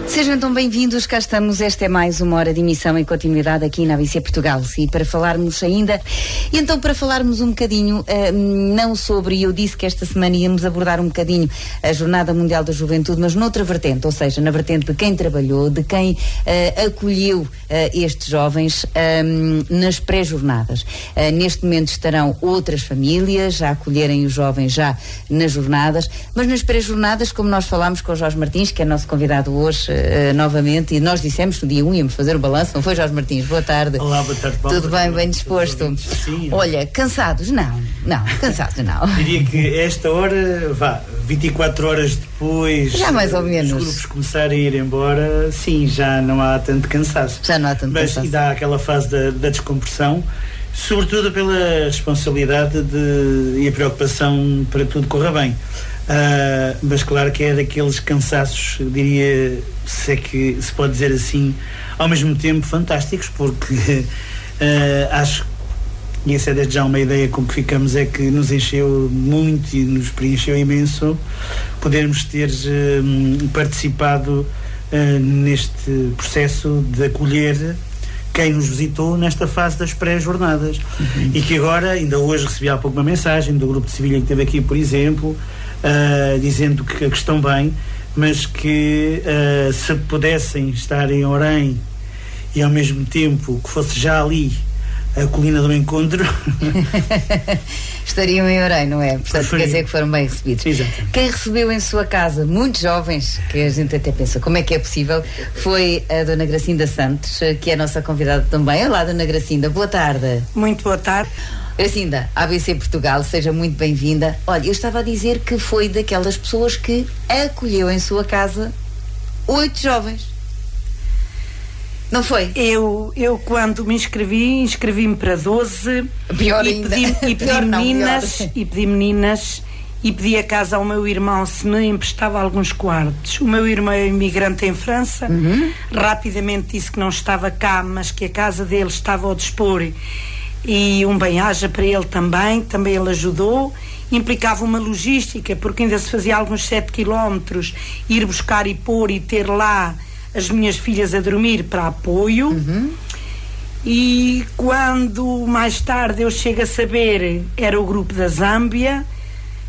Sejam então bem-vindos, cá estamos, esta é mais uma hora de emissão em continuidade aqui na ABC Portugal, e para falarmos ainda, e então para falarmos um bocadinho, não sobre, eu disse que esta semana íamos abordar um bocadinho a Jornada Mundial da Juventude, mas noutra vertente, ou seja, na vertente de quem trabalhou, de quem acolheu estes jovens nas pré-jornadas. Neste momento estarão outras famílias a acolherem os jovens já nas jornadas, mas nas pré-jornadas, como nós falámos com o Jorge Martins, que é nosso convidado hoje, novamente, e nós dissemos no dia 1 íamos fazer o balanço, não foi, Jorge Martins? Boa tarde. Olá, boa tarde, Paulo. Tudo bem, bem disposto? Sim. Olha, cansados? Não, cansados não. Diria que esta hora, 24 horas depois, já mais ou menos, os grupos começarem a ir embora, sim, já não há tanto cansaço. Já não há tanto cansaço. Mas dá aquela fase da descompressão, sobretudo pela responsabilidade e a preocupação para tudo corra bem. Mas claro que é daqueles cansaços, diria, se é que se pode dizer assim, ao mesmo tempo fantásticos, porque acho, e essa é desde já uma ideia com que ficamos, é que nos encheu muito e nos preencheu imenso podermos ter participado neste processo de acolher quem nos visitou nesta fase das pré-jornadas. E que agora, ainda hoje recebi há pouco uma mensagem do grupo de Sevilha que esteve aqui, por exemplo, dizendo que estão bem, mas que se pudessem estar em Orém e ao mesmo tempo que fosse já ali a colina do encontro estariam em Orém, não é? Portanto, quer dizer que foram bem recebidos. Exatamente. Quem recebeu em sua casa muitos jovens, que a gente até pensa como é que é possível, foi a Dona Gracinda Santos, que é a nossa convidada também. Olá, Dona Gracinda, boa tarde. Muito boa tarde. Gracinda, ABC Portugal, seja muito bem-vinda. Olha, eu estava a dizer que foi daquelas pessoas que acolheu em sua casa 8 jovens. Não foi? Eu quando me inscrevi-me para 12. Pior e ainda. Pedi meninas e pedi a casa ao meu irmão se me emprestava alguns quartos. O meu irmão é imigrante em França, rapidamente disse que não estava cá, mas que a casa dele estava ao dispor e um bem-aja para ele também ele ajudou. Implicava uma logística, porque ainda se fazia alguns 7 quilómetros, ir buscar e pôr e ter lá as minhas filhas a dormir para apoio. E quando mais tarde eu chego a saber, era o grupo da Zâmbia,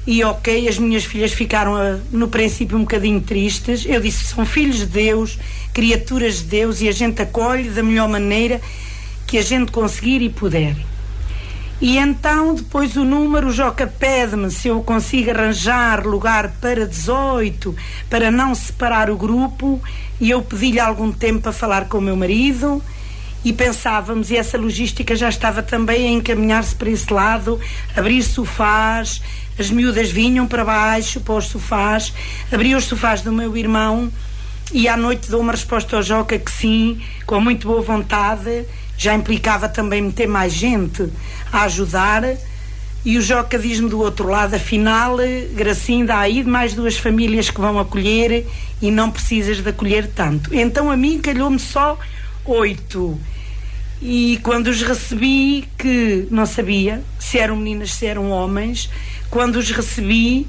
e ok, as minhas filhas ficaram no princípio um bocadinho tristes. Eu disse, são filhos de Deus, criaturas de Deus, e a gente acolhe da melhor maneira que a gente conseguir e puder. E então depois o Joca pede-me se eu consigo arranjar lugar para 18, para não separar o grupo, e eu pedi-lhe algum tempo para falar com o meu marido, e pensávamos, e essa logística já estava também a encaminhar-se para esse lado, abrir sofás, as miúdas vinham para baixo, para os sofás, abria os sofás do meu irmão, e à noite dou uma resposta ao Joca que sim, com muito boa vontade. Já implicava também meter mais gente a ajudar, e o Joca diz-me do outro lado, afinal, Gracinda, há aí mais 2 famílias que vão acolher e não precisas de acolher tanto. Então a mim calhou-me só 8, e quando os recebi, que não sabia se eram meninas, se eram homens, quando os recebi,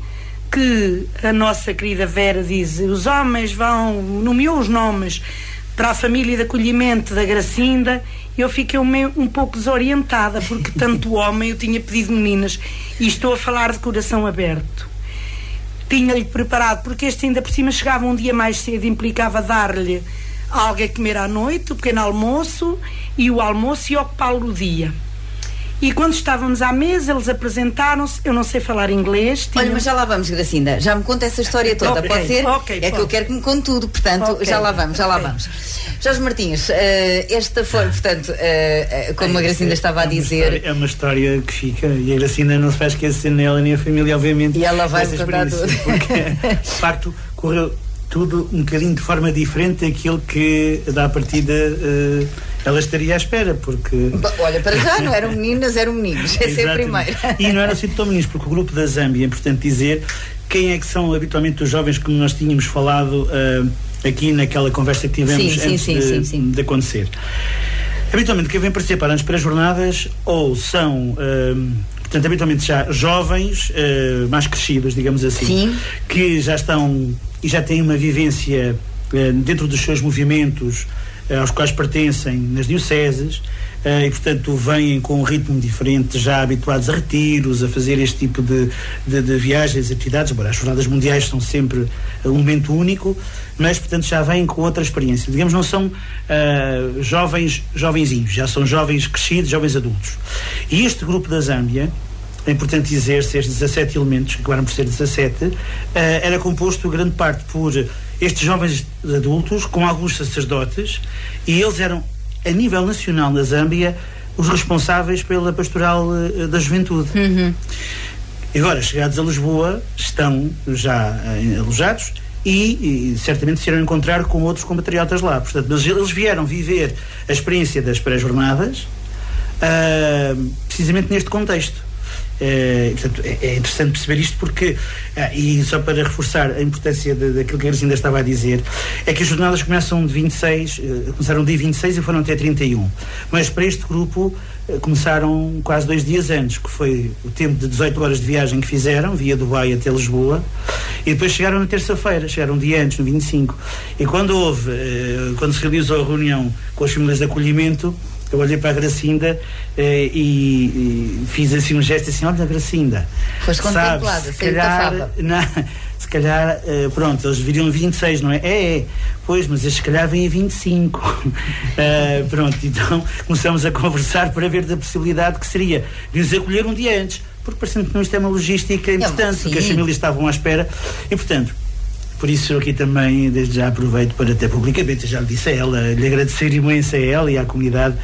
que a nossa querida Vera diz, os homens vão, nomeou os nomes para a família de acolhimento da Gracinda, eu fiquei um pouco desorientada, porque tanto homem, eu tinha pedido meninas, e estou a falar de coração aberto. Tinha-lhe preparado, porque este ainda por cima chegava um dia mais cedo, implicava dar-lhe algo a comer à noite, o pequeno almoço, e o almoço, e ocupá-lo o dia. E quando estávamos à mesa, eles apresentaram-se, eu não sei falar inglês. Olha, mas já lá vamos, Gracinda, já me conta essa história toda, Okay, pode ser? okay, é que eu quero que me conte tudo, portanto, já lá vamos. Jorge Martins, esta foi, portanto, como a Gracinda estava a dizer... É uma história que fica, e a Gracinda não se vai esquecer nela nem a família, obviamente. E ela vai contar tudo. Porque, de facto, correu tudo um bocadinho de forma diferente daquilo que, da partida, ela estaria à espera, porque... Olha, para já não eram meninas, eram meninos, essa é a primeira. E não eram assim tão meninos, porque o grupo da Zâmbia, é importante dizer, quem é que são habitualmente os jovens que nós tínhamos falado aqui naquela conversa que tivemos antes de acontecer. Habitualmente quem vem participar nas pré-jornadas ou são... portanto, habitualmente já jovens, mais crescidos, digamos assim, que já estão e já têm uma vivência dentro dos seus movimentos aos quais pertencem nas dioceses, e portanto vêm com um ritmo diferente, já habituados a retiros, a fazer este tipo de viagens, atividades. Embora as jornadas mundiais são sempre um momento único, mas portanto já vêm com outra experiência. Digamos, não são jovenzinhos, já são jovens crescidos, jovens adultos. E este grupo da Zâmbia, é importante dizer, estes 17 elementos, que acabaram por ser 17, era composto grande parte por estes jovens adultos, com alguns sacerdotes, e eles eram, a nível nacional na Zâmbia, os responsáveis pela pastoral da juventude. Agora, chegados a Lisboa, estão já alojados e certamente se irão encontrar com outros compatriotas lá. Portanto, eles vieram viver a experiência das pré-jornadas precisamente neste contexto. Portanto, é interessante perceber isto porque, e só para reforçar a importância daquilo que a Gracinda estava a dizer, é que as jornadas começaram dia 26 e foram até 31, mas para este grupo começaram quase 2 dias antes, que foi o tempo de 18 horas de viagem que fizeram via Dubai até Lisboa, e depois chegaram na terça-feira, chegaram um dia antes, no 25, e quando se realizou a reunião com as famílias de acolhimento, eu olhei para a Gracinda e fiz assim um gesto assim: olha, Gracinda, foste contemplada, se calhar, pronto, eles viriam 26, não é? Pois, mas eles se calhar vêm a 25. Pronto, então começamos a conversar para ver da possibilidade que seria de os acolher um dia antes, porque parecendo que isto é uma logística importante, porque as famílias estavam à espera, e portanto, por isso eu aqui também, desde já aproveito para até publicamente, já lhe disse a ela, lhe agradecer imenso a ela e à comunidade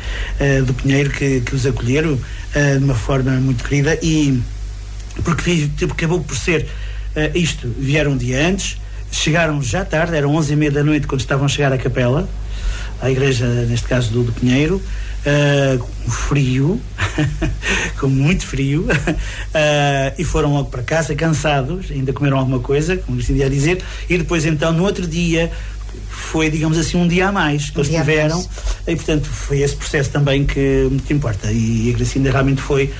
do Pinheiro que os acolheram de uma forma muito querida, e porque acabou por ser isto, vieram um dia antes, chegaram já tarde, eram 11h30 da noite quando estavam a chegar à capela, à igreja, neste caso do Pinheiro, com frio, com muito frio, e foram logo para casa cansados, ainda comeram alguma coisa, como se ia dizer, e depois então no outro dia foi, digamos assim, um dia a mais que eles tiveram, e portanto foi esse processo também que muito importa, e a Gracinda realmente foi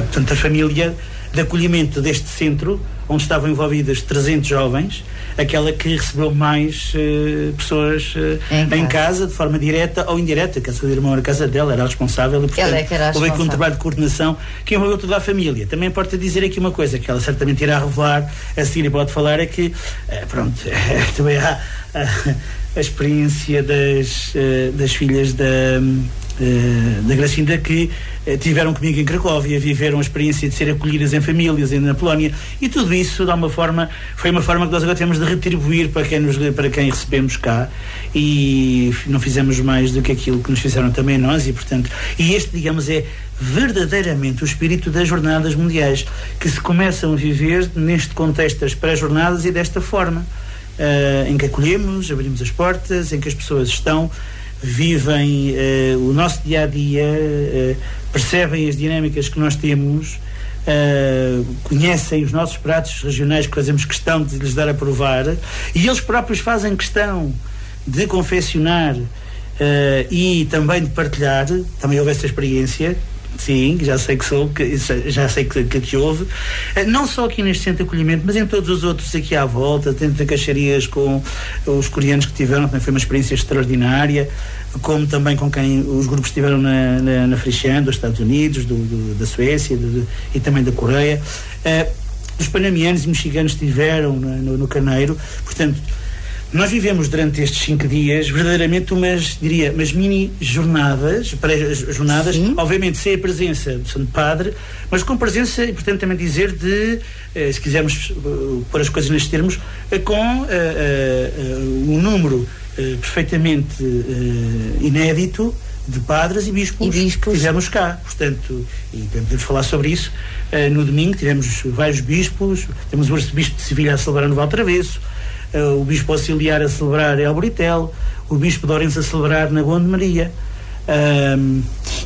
portanto a família de acolhimento deste centro, onde estavam envolvidas 300 jovens, aquela que recebeu mais pessoas em casa, de forma direta ou indireta, que a sua irmã era a casa dela, era a responsável, e portanto houve aqui um trabalho de coordenação que envolveu toda a família. Também importa dizer aqui uma coisa, que ela certamente irá revelar, a seguir pode falar, é que pronto, também há a experiência das filhas da Gracinda que tiveram comigo em Cracóvia, viveram a experiência de ser acolhidas em famílias na Polónia, e tudo isso foi uma forma que nós agora temos de retribuir para quem recebemos cá, e não fizemos mais do que aquilo que nos fizeram também nós, e portanto, este, digamos, é verdadeiramente o espírito das jornadas mundiais, que se começam a viver neste contexto das pré-jornadas e desta forma, em que acolhemos, abrimos as portas, em que as pessoas vivem o nosso dia-a-dia, percebem as dinâmicas que nós temos, conhecem os nossos pratos regionais que fazemos questão de lhes dar a provar, e eles próprios fazem questão de confeccionar e também de partilhar. Também houve essa experiência. Sim, já sei que houve, não só aqui neste centro de acolhimento, mas em todos os outros aqui à volta, dentro de Caixarias, com os coreanos que tiveram, também foi uma experiência extraordinária, como também com quem os grupos estiveram na Frichand, dos Estados Unidos, da Suécia e também da Coreia. Os panamianos e mexicanos estiveram no Carneiro. Portanto, nós vivemos durante estes 5 dias verdadeiramente umas mini jornadas, obviamente sem a presença do Santo Padre, mas com presença, e portanto também dizer se quisermos pôr as coisas nestes termos, com um número perfeitamente inédito de padres e bispos que tivemos cá, portanto, e podemos falar sobre isso. No domingo tivemos vários bispos, temos o arcebispo de Sevilha a celebrar no Val Travesso, o bispo auxiliar a celebrar em Alboritel, o bispo de Ourense a celebrar na Gonde Maria.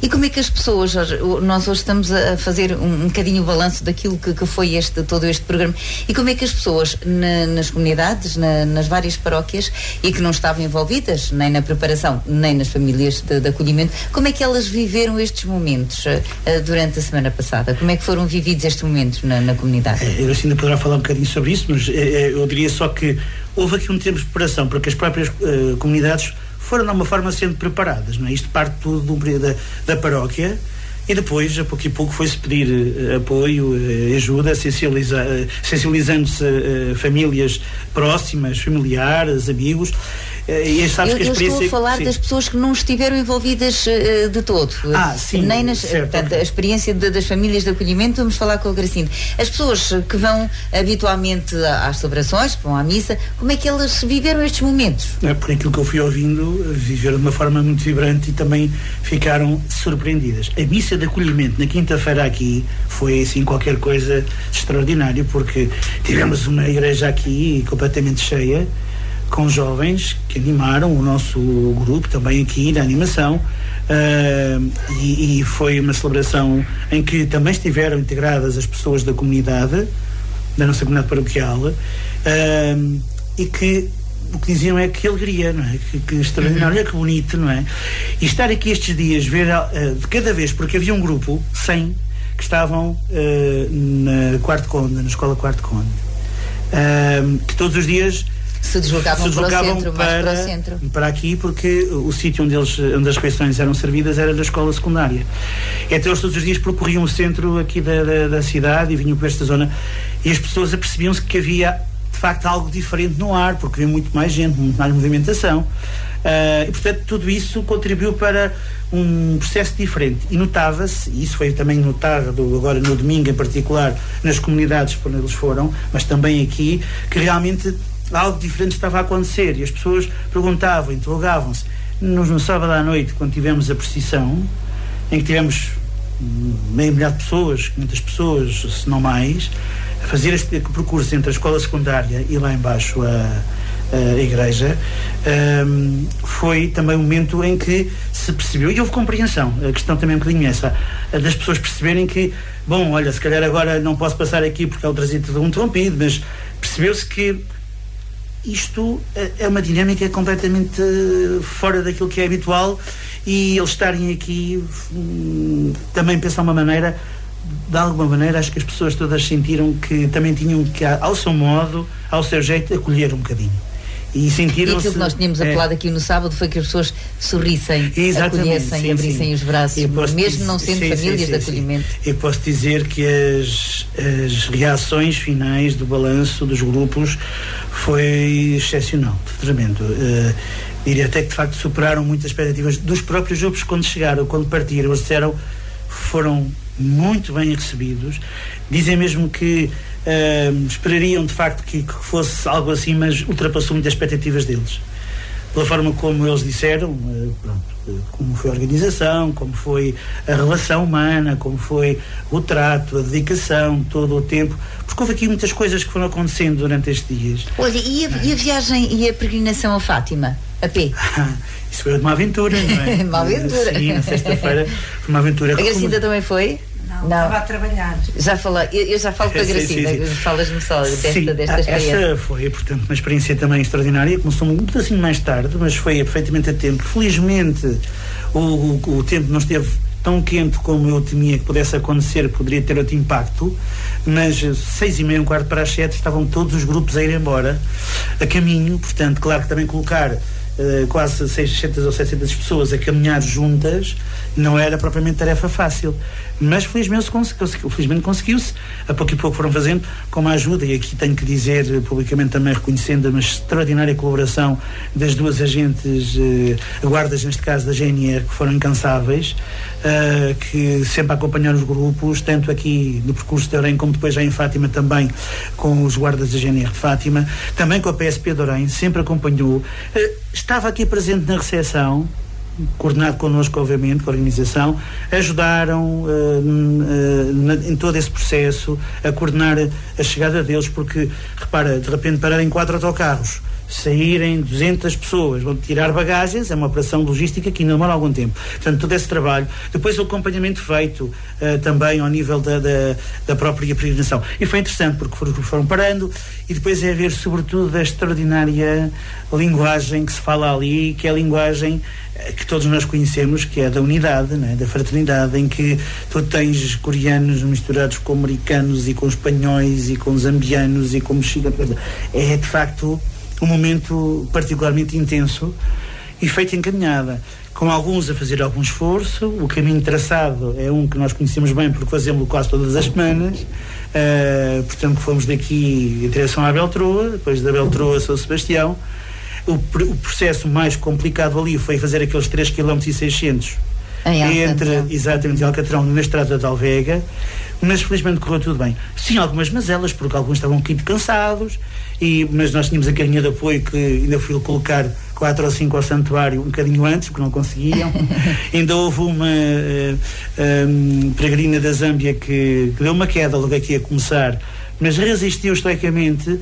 E como é que as pessoas, nós hoje estamos a fazer um bocadinho o balanço daquilo que foi todo este programa, e como é que as pessoas nas comunidades, nas várias paróquias, e que não estavam envolvidas nem na preparação, nem nas famílias de acolhimento, como é que elas viveram estes momentos durante a semana passada? Como é que foram vividos estes momentos na comunidade? Eu ainda poderá falar um bocadinho sobre isso, mas eu diria só que houve aqui um tempo de preparação, porque as próprias comunidades foram de uma forma sendo preparadas, não é? Isto parte tudo da paróquia, e depois, a pouco e pouco, foi-se pedir apoio, ajuda, sensibilizando-se famílias próximas, familiares, amigos. E sabes que a experiência... estou a falar das pessoas que não estiveram envolvidas de todo. Sim, nem portanto, a experiência das famílias de acolhimento, vamos falar com o Gracindo. As pessoas que vão habitualmente às celebrações, que vão à missa, como é que elas viveram estes momentos? Por aquilo que eu fui ouvindo, viveram de uma forma muito vibrante e também ficaram surpreendidas. A missa de acolhimento na quinta-feira aqui foi assim qualquer coisa de extraordinário, porque tivemos uma igreja aqui completamente cheia, com jovens que animaram o nosso grupo também aqui na animação, e foi uma celebração em que também estiveram integradas as pessoas da comunidade, da nossa comunidade paroquial, e que o que diziam é que alegria, não é? Que extraordinário, olha que bonito, não é? E estar aqui estes dias, ver de cada vez, porque havia um grupo, 100, que estavam na Quarto Conde, na escola Quarto Conde, que todos os dias se deslocavam para o centro, para aqui, porque o sítio onde as refeições eram servidas era da escola secundária. Então eles todos os dias percorriam o centro aqui da cidade e vinham para esta zona, e as pessoas apercebiam-se que havia de facto algo diferente no ar, porque havia muito mais gente, muito mais movimentação, e portanto tudo isso contribuiu para um processo diferente, e notava-se, e isso foi também notado agora no domingo em particular, nas comunidades por onde eles foram, mas também aqui, que realmente algo diferente estava a acontecer, e as pessoas perguntavam, interrogavam-se. No sábado à noite, quando tivemos a procissão, em que tivemos meio milhar de pessoas, 500 pessoas, se não mais, a fazer este percurso entre a escola secundária e lá embaixo a igreja, foi também um momento em que se percebeu, e houve compreensão, a questão também é um bocadinho essa, das pessoas perceberem que, bom, olha, se calhar agora não posso passar aqui porque é o trânsito interrompido, mas percebeu-se que isto é uma dinâmica completamente fora daquilo que é habitual, e eles estarem aqui também pensam uma maneira, de alguma maneira, acho que as pessoas todas sentiram que também tinham que, ao seu modo, ao seu jeito, acolher um bocadinho. E sentiram-se... E aquilo que nós tínhamos apelado aqui no sábado foi que as pessoas sorrissem, acolhessem, abrissem os braços, mesmo não sendo famílias de acolhimento. Eu posso dizer que as reações finais do balanço dos grupos foi excepcional, tremendo. Diria até que de facto superaram muitas expectativas dos próprios grupos quando chegaram, quando partiram. Eles disseram, foram muito bem recebidos, dizem mesmo que esperariam de facto que fosse algo assim, mas ultrapassou muitas expectativas deles, pela forma como eles disseram, como foi a organização, como foi a relação humana, como foi o trato, a dedicação, todo o tempo, porque houve aqui muitas coisas que foram acontecendo durante estes dias. Olha, e a viagem e a peregrinação a Fátima, a pé? Isso foi uma aventura, não é? Uma aventura. Sim, na sexta-feira foi uma aventura. A Gracinda também foi? Não, estava a trabalhar. Já falei, eu já falo com a Gracinda, falas-me só desta experiência. Essa foi, portanto, uma experiência também extraordinária, começou um pedacinho mais tarde, mas foi perfeitamente a tempo. Felizmente o tempo não esteve tão quente como eu temia que pudesse acontecer, poderia ter outro impacto, mas 6h30, 6:45 estavam todos os grupos a ir embora, a caminho. Portanto, claro que também colocar quase 600 ou 700 pessoas a caminhar juntas não era propriamente tarefa fácil, mas felizmente conseguiu-se. A pouco e pouco foram fazendo com a ajuda, e aqui tenho que dizer publicamente também, reconhecendo uma extraordinária colaboração das duas agentes guardas, neste caso da GNR, que foram incansáveis, que sempre acompanharam os grupos, tanto aqui no percurso de Orem como depois já em Fátima, também com os guardas da GNR de Fátima, também com a PSP de Orem, sempre acompanhou, estava aqui presente na recepção, coordenado connosco, obviamente, com a organização, ajudaram em todo esse processo a coordenar a chegada deles, porque, repara, de repente pararem 4 autocarros, saírem 200 pessoas, vão tirar bagagens, é uma operação logística que ainda demora algum tempo. Portanto, todo esse trabalho, depois o acompanhamento feito também ao nível da própria peregrinação. E foi interessante, porque foram parando, e depois é ver sobretudo a extraordinária linguagem que se fala ali, que é a linguagem que todos nós conhecemos, que é da unidade, não é? Da fraternidade, em que tu tens coreanos misturados com americanos e com espanhóis e com zambianos e com mexicanos. É de facto um momento particularmente intenso e feito em caminhada, com alguns a fazer algum esforço. O caminho traçado é um que nós conhecemos bem porque fazemos quase todas as semanas. Portanto, fomos daqui em direção à Beltroa, depois da Beltroa a São Sebastião. O processo mais complicado ali foi fazer aqueles 3,6 km entre, exatamente, Alcatrão, na estrada de Alvega, mas felizmente correu tudo bem. Sim, algumas mazelas, porque alguns estavam um bocadinho cansados, mas nós tínhamos a carinha de apoio que ainda fui colocar 4 ou 5 ao santuário um bocadinho antes, porque não conseguiam. Ainda houve uma peregrina da Zâmbia que deu uma queda logo aqui a começar, mas resistiu estoicamente.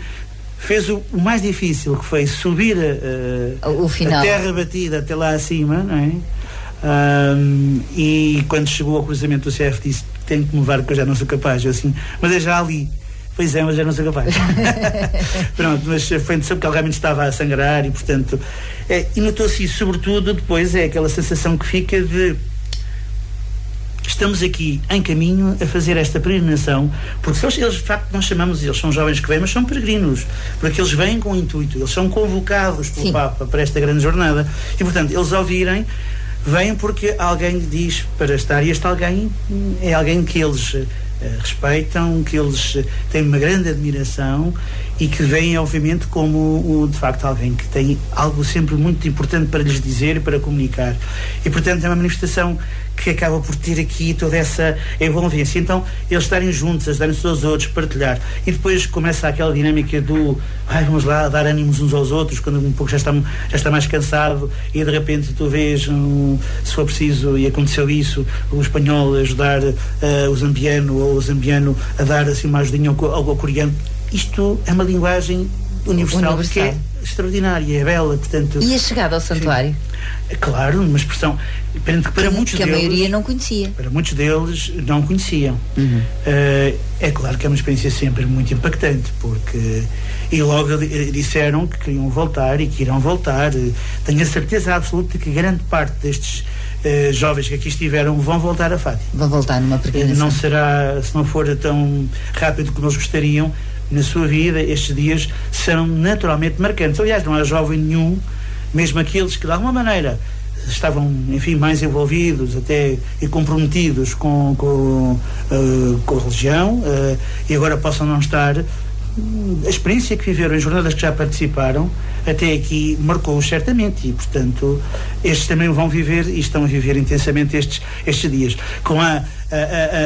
Fez o mais difícil, que foi subir a terra batida até lá acima, não é? E quando chegou ao cruzamento do CF disse: tenho que me levar porque eu já não sou capaz. Eu assim, mas é já ali. Pois é, mas já não sou capaz. Pronto, mas foi porque ele realmente estava a sangrar e, portanto, e notou-se isso, sobretudo depois é aquela sensação que fica de estamos aqui em caminho a fazer esta peregrinação, porque eles de facto nós chamamos, eles são jovens que vêm, mas são peregrinos, porque eles vêm com intuito, eles são convocados pelo Papa para esta grande jornada e, portanto, eles ao virem vêm porque alguém diz para estar, e este alguém é alguém que eles respeitam, que eles têm uma grande admiração e que vêm obviamente como de facto alguém que tem algo sempre muito importante para lhes dizer e para comunicar, e portanto é uma manifestação que acaba por ter aqui toda essa envolvência. Então eles estarem juntos, ajudarem-se aos outros, partilhar, e depois começa aquela dinâmica do vamos lá dar ânimos uns aos outros quando um pouco já está mais cansado, e de repente tu vês se for preciso, e aconteceu isso, o espanhol ajudar o zambiano, ou o zambiano a dar assim uma ajudinha ao coreano. Isto é uma linguagem universal. Que é extraordinária, é bela, portanto... E a chegada ao santuário? É claro, uma expressão para muitos que deles... a maioria não conhecia. Para muitos deles não conheciam. É claro que é uma experiência sempre muito impactante, porque... E logo disseram que queriam voltar e que irão voltar. Tenho a certeza absoluta que grande parte destes jovens que aqui estiveram vão voltar a Fátima. Vão voltar numa peregrinação. Não será, se não for tão rápido como eles gostariam, na sua vida, estes dias serão naturalmente marcantes. Aliás, não há jovem nenhum, mesmo aqueles que de alguma maneira estavam, enfim, mais envolvidos até e comprometidos com a religião, e agora possam não estar. A experiência que viveram em jornadas que já participaram até aqui marcou-os certamente, e portanto estes também vão viver e estão a viver intensamente estes dias, com a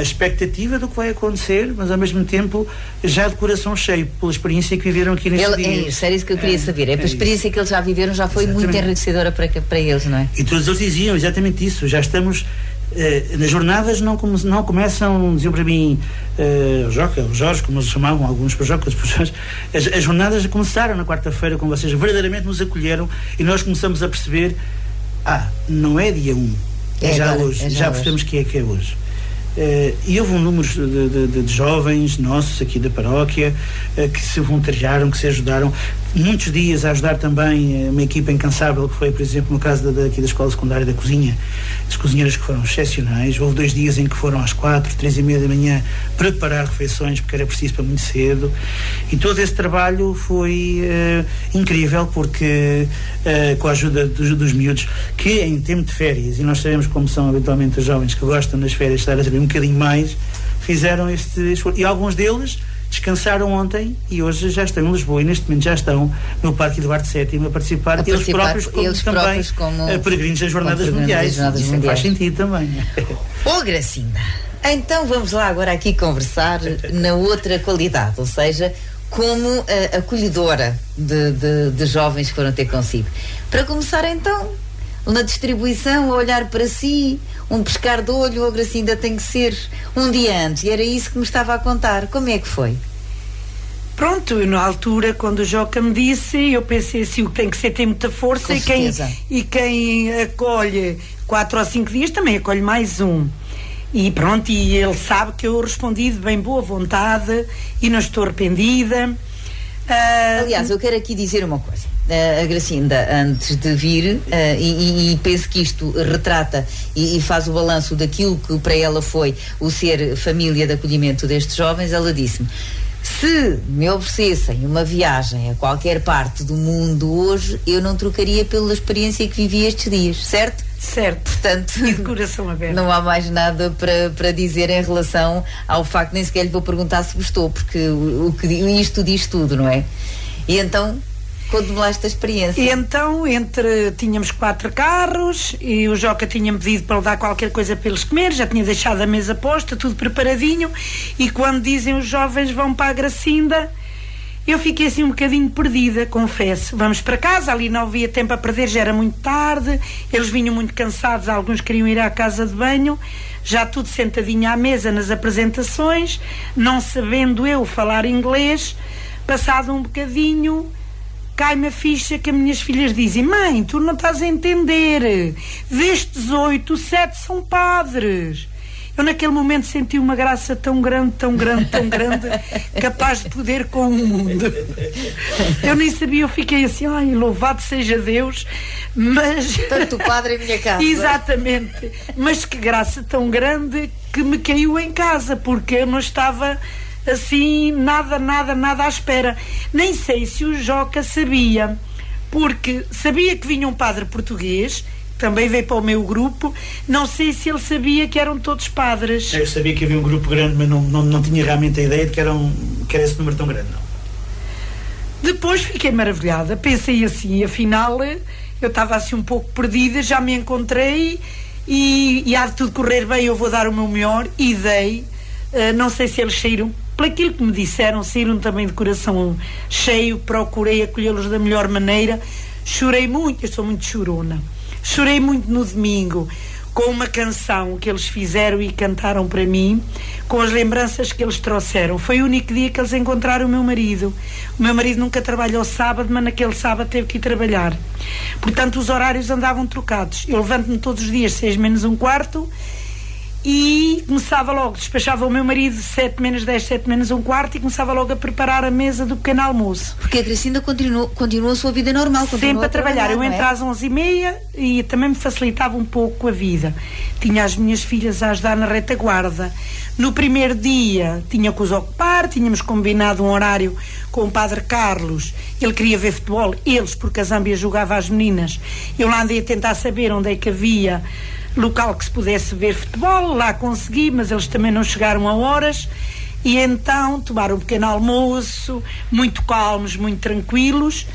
expectativa do que vai acontecer, mas ao mesmo tempo já de coração cheio pela experiência que viveram aqui nestes dias. Era isso que eu queria saber, a experiência que eles já viveram já foi muito enriquecedora para eles, não é? E todos eles diziam exatamente isso, já estamos nas jornadas não começam, diziam para mim, Jorge, como eles chamavam, alguns por Joca, outros por Jorge, as jornadas começaram na quarta-feira, quando vocês verdadeiramente nos acolheram, e nós começamos a perceber, não é dia 1, é já agora, hoje, já percebemos que é hoje. E houve um número de jovens nossos aqui da paróquia que se voluntariaram, que se ajudaram, muitos dias a ajudar também uma equipa incansável, que foi, por exemplo, no caso aqui da Escola Secundária da Cozinha, as cozinheiras que foram excepcionais. Houve 2 dias em que foram às 4, 3:30 da manhã preparar refeições, porque era preciso para muito cedo, e todo esse trabalho foi incrível, porque com a ajuda dos miúdos, que em tempo de férias, e nós sabemos como são habitualmente os jovens que gostam nas férias de estar a saber um bocadinho mais, fizeram este esforço, e alguns deles descansaram ontem e hoje já estão em Lisboa, e neste momento já estão no Parque Eduardo VII a participar eles próprios como peregrinos das Jornadas Mundiais. Isso faz sentido também. Gracinda, então vamos lá agora aqui conversar na outra qualidade, ou seja, como acolhedora de jovens que foram ter consigo. Para começar então, na distribuição, a olhar para si, um pescar de olho, Gracinda, tem que ser um dia antes, e era isso que me estava a contar. Como é que foi? Pronto, na altura, quando o Joca me disse, eu pensei assim, o que tem que ser tem muita força, e quem acolhe 4 ou 5 dias também acolhe mais um. E pronto, e ele sabe que eu respondi de bem boa vontade e não estou arrependida. Aliás, eu quero aqui dizer uma coisa. A Gracinda, antes de vir, e penso que isto retrata e faz o balanço daquilo que para ela foi o ser família de acolhimento destes jovens, ela disse-me: Se me oferecessem uma viagem a qualquer parte do mundo hoje, eu não trocaria pela experiência que vivi estes dias, certo? Certo. Portanto, e de coração aberto. Não há mais nada para dizer em relação ao facto, nem sequer lhe vou perguntar se gostou, porque isto diz tudo, não é? E então, conte-me lá esta experiência. E então, tínhamos 4 carros e o Joca tinha-me pedido para lhe dar qualquer coisa para eles comer, já tinha deixado a mesa posta, tudo preparadinho, e quando dizem os jovens vão para a Gracinda, eu fiquei assim um bocadinho perdida, confesso. Vamos para casa, ali não havia tempo a perder, já era muito tarde, eles vinham muito cansados, alguns queriam ir à casa de banho, já tudo sentadinho à mesa nas apresentações, não sabendo eu falar inglês. Passado um bocadinho, cai-me a ficha que as minhas filhas dizem: mãe, tu não estás a entender, destes 8, 7 são padres. Eu naquele momento senti uma graça tão grande, tão grande, tão grande, capaz de poder com o mundo. Eu nem sabia, eu fiquei assim, ai, louvado seja Deus, mas... Tanto o padre em minha casa. Exatamente, mas que graça tão grande que me caiu em casa, porque eu não estava assim, nada à espera. Nem sei se o Joca sabia, porque sabia que vinha um padre português, também veio para o meu grupo, não sei se ele sabia que eram todos padres. Eu sabia que havia um grupo grande, mas não tinha realmente a ideia de que era esse número tão grande, não. Depois fiquei maravilhada, pensei assim, afinal eu estava assim um pouco perdida, já me encontrei e há de tudo correr bem, eu vou dar o meu melhor, e dei. Não sei se eles saíram, por aquilo que me disseram, saíram também de coração cheio, procurei acolhê-los da melhor maneira, chorei muito, eu sou muito chorona. Chorei muito no domingo com uma canção que eles fizeram e cantaram para mim, com as lembranças que eles trouxeram. Foi o único dia que eles encontraram o meu marido. O meu marido nunca trabalha ao sábado, mas naquele sábado teve que ir trabalhar. Portanto, os horários andavam trocados. Eu levanto-me todos os dias 6 menos um quarto e começava logo, despachava o meu marido 7 menos 10, 7 menos um quarto, e começava logo a preparar a mesa do pequeno almoço. Porque a Gracinda continua a sua vida normal. Sempre a trabalhar. Eu entro às 11h30 e também me facilitava um pouco a vida. Tinha as minhas filhas a ajudar na retaguarda. No primeiro dia tinha que os ocupar, tínhamos combinado um horário com o padre Carlos. Ele queria ver futebol, porque a Zâmbia jogava às meninas. Eu lá andei a tentar saber onde é que havia local que se pudesse ver futebol, lá consegui, mas eles também não chegaram a horas, e então tomaram um pequeno almoço, muito calmos, muito tranquilos,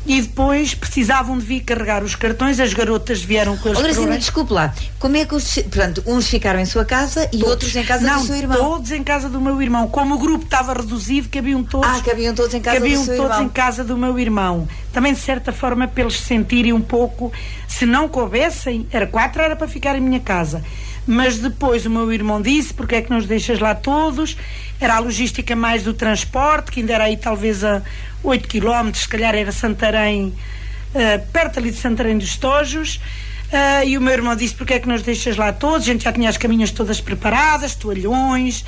e depois precisavam de vir carregar os cartões, as garotas vieram com eles. Gracinda, desculpe lá, como é que portanto, uns ficaram em sua casa e outros em casa do seu irmão? Não, todos em casa do meu irmão. Como o grupo estava reduzido, cabiam todos em casa do meu irmão. Também, de certa forma, para eles sentirem um pouco, se não coubessem, era 4, era para ficar em minha casa. Mas depois o meu irmão disse: porque é que nos deixas lá todos? Era a logística mais do transporte, que ainda era aí talvez a 8 km, se calhar era Santarém, perto ali de Santarém dos Tojos. E o meu irmão disse: porque é que nos deixas lá todos? A gente já tinha as caminhas todas preparadas, toalhões,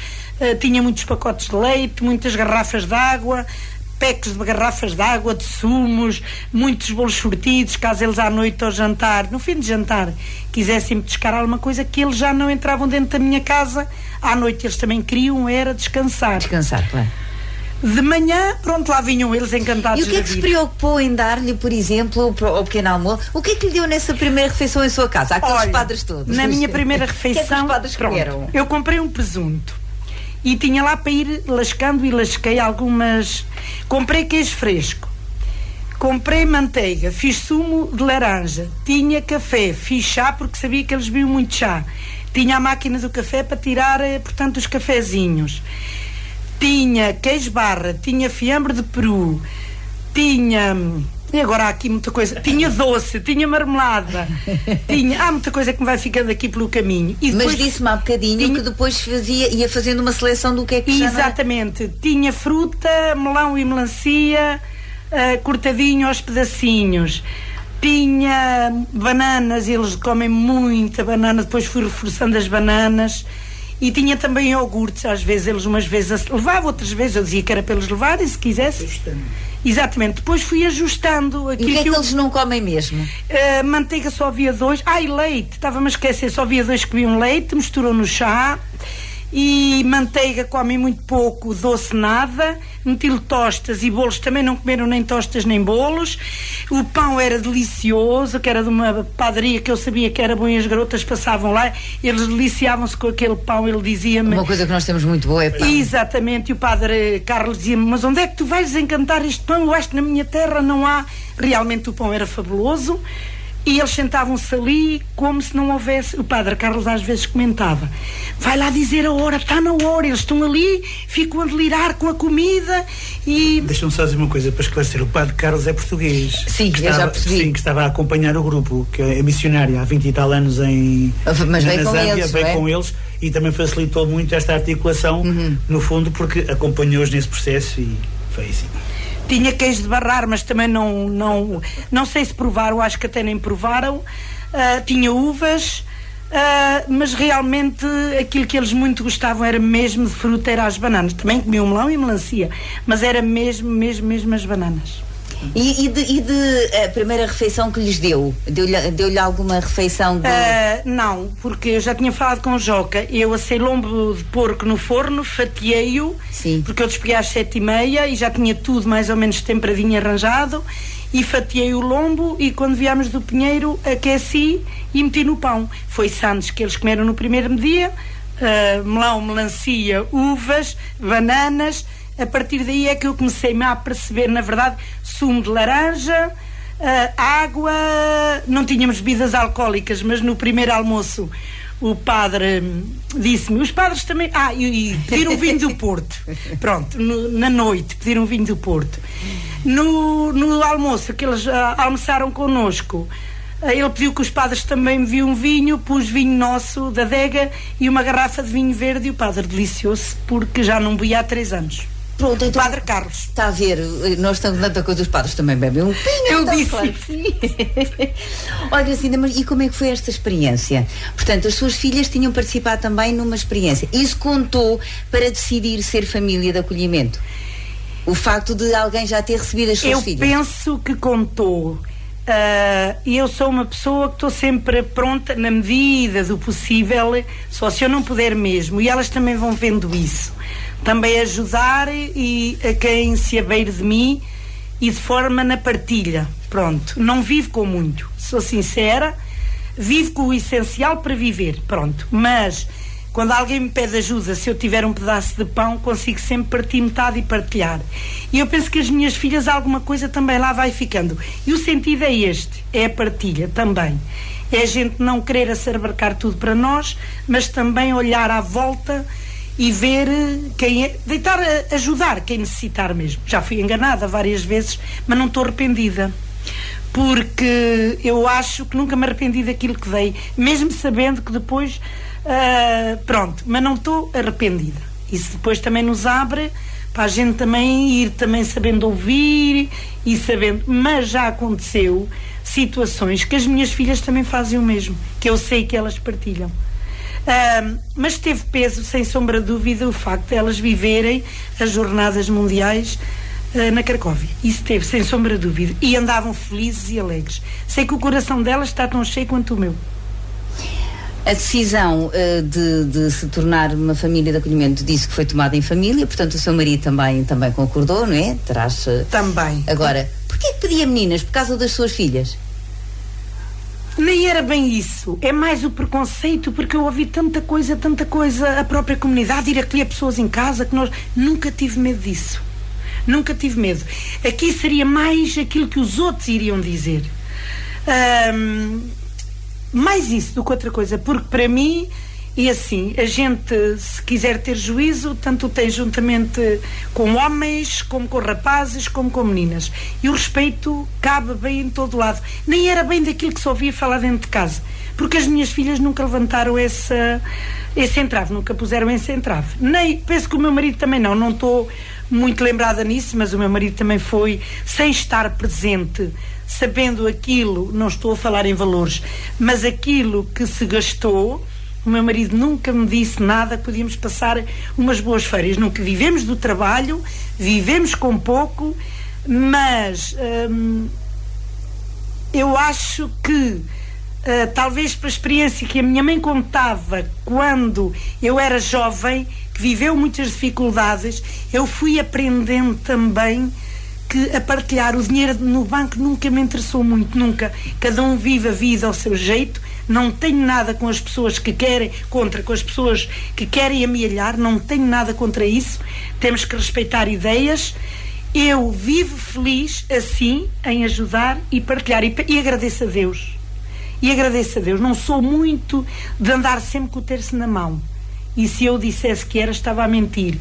tinha muitos pacotes de leite, muitas garrafas de água, packs de garrafas de água, de sumos, muitos bolos sortidos, caso eles à noite ao jantar, no fim de jantar, quisessem pescar alguma coisa, que eles já não entravam dentro da minha casa. À noite eles também queriam era descansar. Descansar, claro. De manhã, pronto, lá vinham eles encantados. E o que é que se preocupou em dar-lhe, por exemplo, ao pequeno almoço? O que é que lhe deu nessa primeira refeição em sua casa? Aqueles padres todos. Na minha primeira refeição, o que é que os padres comeram? Eu comprei um presunto e tinha lá para ir lascando, e lasquei algumas. Comprei queijo fresco, comprei manteiga, fiz sumo de laranja, tinha café, fiz chá porque sabia que eles bebiam muito chá, tinha a máquina do café para tirar, portanto, os cafezinhos, tinha queijo barra, tinha fiambre de peru, tinha... E agora há aqui muita coisa. Tinha doce, tinha marmelada, há muita coisa que me vai ficando aqui pelo caminho. E depois, mas disse-me há bocadinho que depois ia fazendo uma seleção do que é que já exatamente. Tinha fruta, melão e melancia, cortadinho aos pedacinhos. Tinha bananas, eles comem muita banana, depois fui reforçando as bananas. E tinha também iogurtes, às vezes eles umas vezes levavam, outras vezes eu dizia que era para eles levarem, se quisesse. Exatamente, depois fui ajustando aquilo. E o que é que eles não comem mesmo? Manteiga só havia 2, e leite, estava-me a esquecer, só havia 2 que bebiam leite, misturou no chá, e manteiga comem muito pouco, doce nada, meti-lhe tostas e bolos, também não comeram nem tostas nem bolos. O pão era delicioso, que era de uma padaria que eu sabia que era bom e as garotas passavam lá, eles deliciavam-se com aquele pão. Ele dizia-me... Uma coisa que nós temos muito boa é pão. Exatamente, e o padre Carlos dizia-me, mas onde é que tu vais desencantar este pão? Eu acho que na minha terra não há. Realmente o pão era fabuloso. E eles sentavam-se ali como se não houvesse. O padre Carlos às vezes comentava: vai lá dizer a hora, está na hora, eles estão ali, ficam a delirar com a comida. E deixa-me só dizer uma coisa para esclarecer: o padre Carlos é português. Sim, eu já percebi. Sim, que estava a acompanhar o grupo, que é missionário há 20 e tal anos mas veio com Zâmbia, eles, veio com eles e também facilitou muito esta articulação, no fundo, porque acompanhou-os nesse processo e foi assim. Tinha queijo de barrar, mas também não sei se provaram, acho que até nem provaram. Tinha uvas, mas realmente aquilo que eles muito gostavam era mesmo de fruta, era as bananas. Também comiam melão e melancia, mas era mesmo as bananas. E de a primeira refeição que lhes deu-lhe alguma refeição de... Não, porque eu já tinha falado com o Joca. Eu assei lombo de porco no forno, fatiei-o, porque eu despeguei às 7h30 e já tinha tudo mais ou menos temperadinho e arranjado, e fatiei o lombo, e quando viemos do Pinheiro aqueci e meti no pão. Foi sandes que eles comeram no primeiro dia, melão, melancia, uvas, bananas. A partir daí é que eu comecei-me a perceber, na verdade, sumo de laranja, água. Não tínhamos bebidas alcoólicas, mas no primeiro almoço o padre disse-me, os padres também... e pediram vinho do Porto. Pronto, na noite pediram vinho do Porto. No almoço, que eles almoçaram connosco, ele pediu que os padres também me viam vinho, pus vinho nosso da adega e uma garrafa de vinho verde, e o padre deliciou-se, porque já não bebia há 3 anos. Pronto, então, Padre Carlos. Está a ver, nós estamos tanta coisa, os padres também bebem um vinho. Eu disse. Claro que sim. Olha, Cinda, mas e como é que foi esta experiência? Portanto, as suas filhas tinham participado também numa experiência. Isso contou para decidir ser família de acolhimento? O facto de alguém já ter recebido as suas filhas? Eu penso que contou. Eu sou uma pessoa que estou sempre pronta, na medida do possível, só se eu não puder mesmo, e elas também vão vendo isso, também ajudar e a quem se abeire de mim, e de forma na partilha. Pronto, não vivo com muito, sou sincera, vivo com o essencial para viver, pronto, mas quando alguém me pede ajuda, se eu tiver um pedaço de pão, consigo sempre partir metade e partilhar. E eu penso que as minhas filhas, alguma coisa também lá vai ficando. E o sentido é este, é a partilha também. É a gente não querer assabarcar tudo para nós, mas também olhar à volta e ver quem é, ajudar quem necessitar mesmo. Já fui enganada várias vezes, mas não estou arrependida. Porque eu acho que nunca me arrependi daquilo que dei, mesmo sabendo que depois... pronto, mas não estou arrependida. Isso depois também nos abre para a gente também ir também sabendo ouvir e sabendo, mas já aconteceu situações que as minhas filhas também fazem o mesmo, que eu sei que elas partilham. Mas teve peso, sem sombra de dúvida, o facto de elas viverem as jornadas mundiais na Cracóvia. Isso teve, sem sombra de dúvida, e andavam felizes e alegres. Sei que o coração delas está tão cheio quanto o meu. A decisão de se tornar uma família de acolhimento disse que foi tomada em família, portanto o seu marido também concordou, não é? Terás... Também. Agora, porquê que pedia meninas? Por causa das suas filhas? Nem era bem isso, é mais o preconceito, porque eu ouvi tanta coisa, a própria comunidade ir acolher pessoas em casa, que nós nunca tive medo disso. Nunca tive medo. Aqui seria mais aquilo que os outros iriam dizer. Mais isso do que outra coisa, porque para mim, e assim, a gente, se quiser ter juízo, tanto tem juntamente com homens, como com rapazes, como com meninas. E o respeito cabe bem em todo lado. Nem era bem daquilo que se ouvia falar dentro de casa, porque as minhas filhas nunca levantaram esse entrave, nunca puseram esse entrave. Nem, penso que o meu marido também não estou muito lembrada nisso, mas o meu marido também foi, sem estar presente, sabendo aquilo, não estou a falar em valores, mas aquilo que se gastou. O meu marido nunca me disse nada, podíamos passar umas boas férias. Nunca vivemos do trabalho, vivemos com pouco, mas eu acho que talvez pela experiência que a minha mãe contava quando eu era jovem, que viveu muitas dificuldades, eu fui aprendendo também que a partilhar. O dinheiro no banco nunca me interessou muito, nunca. Cada um vive a vida ao seu jeito. Não tenho nada com as pessoas que querem, com as pessoas que querem amealhar, não tenho nada contra isso. Temos que respeitar ideias. Eu vivo feliz assim, em ajudar e partilhar, e agradeço a Deus. E agradeço a Deus. Não sou muito de andar sempre com o terço na mão. E se eu dissesse que era, estava a mentir.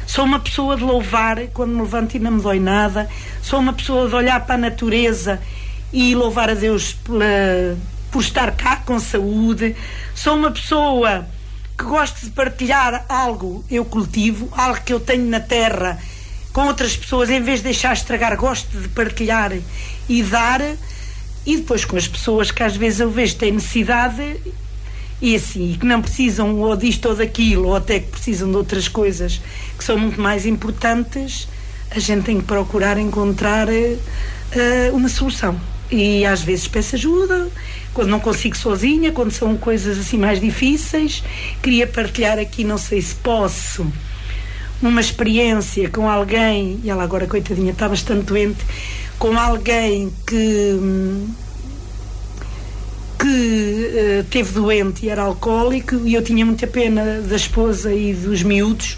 Sou uma pessoa de louvar quando me levanto e não me dói nada. Sou uma pessoa de olhar para a natureza e louvar a Deus por estar cá com saúde. Sou uma pessoa que gosto de partilhar algo eu cultivo, algo que eu tenho na terra com outras pessoas, em vez de deixar estragar, gosto de partilhar e dar. E depois com as pessoas que às vezes eu vejo que têm necessidade e assim, que não precisam ou disto ou daquilo, ou até que precisam de outras coisas que são muito mais importantes, a gente tem que procurar encontrar uma solução. E às vezes peço ajuda, quando não consigo sozinha, quando são coisas assim mais difíceis. Queria partilhar aqui, não sei se posso, uma experiência com alguém, e ela agora, coitadinha, está bastante doente, com alguém que teve doente e era alcoólico, e eu tinha muita pena da esposa e dos miúdos,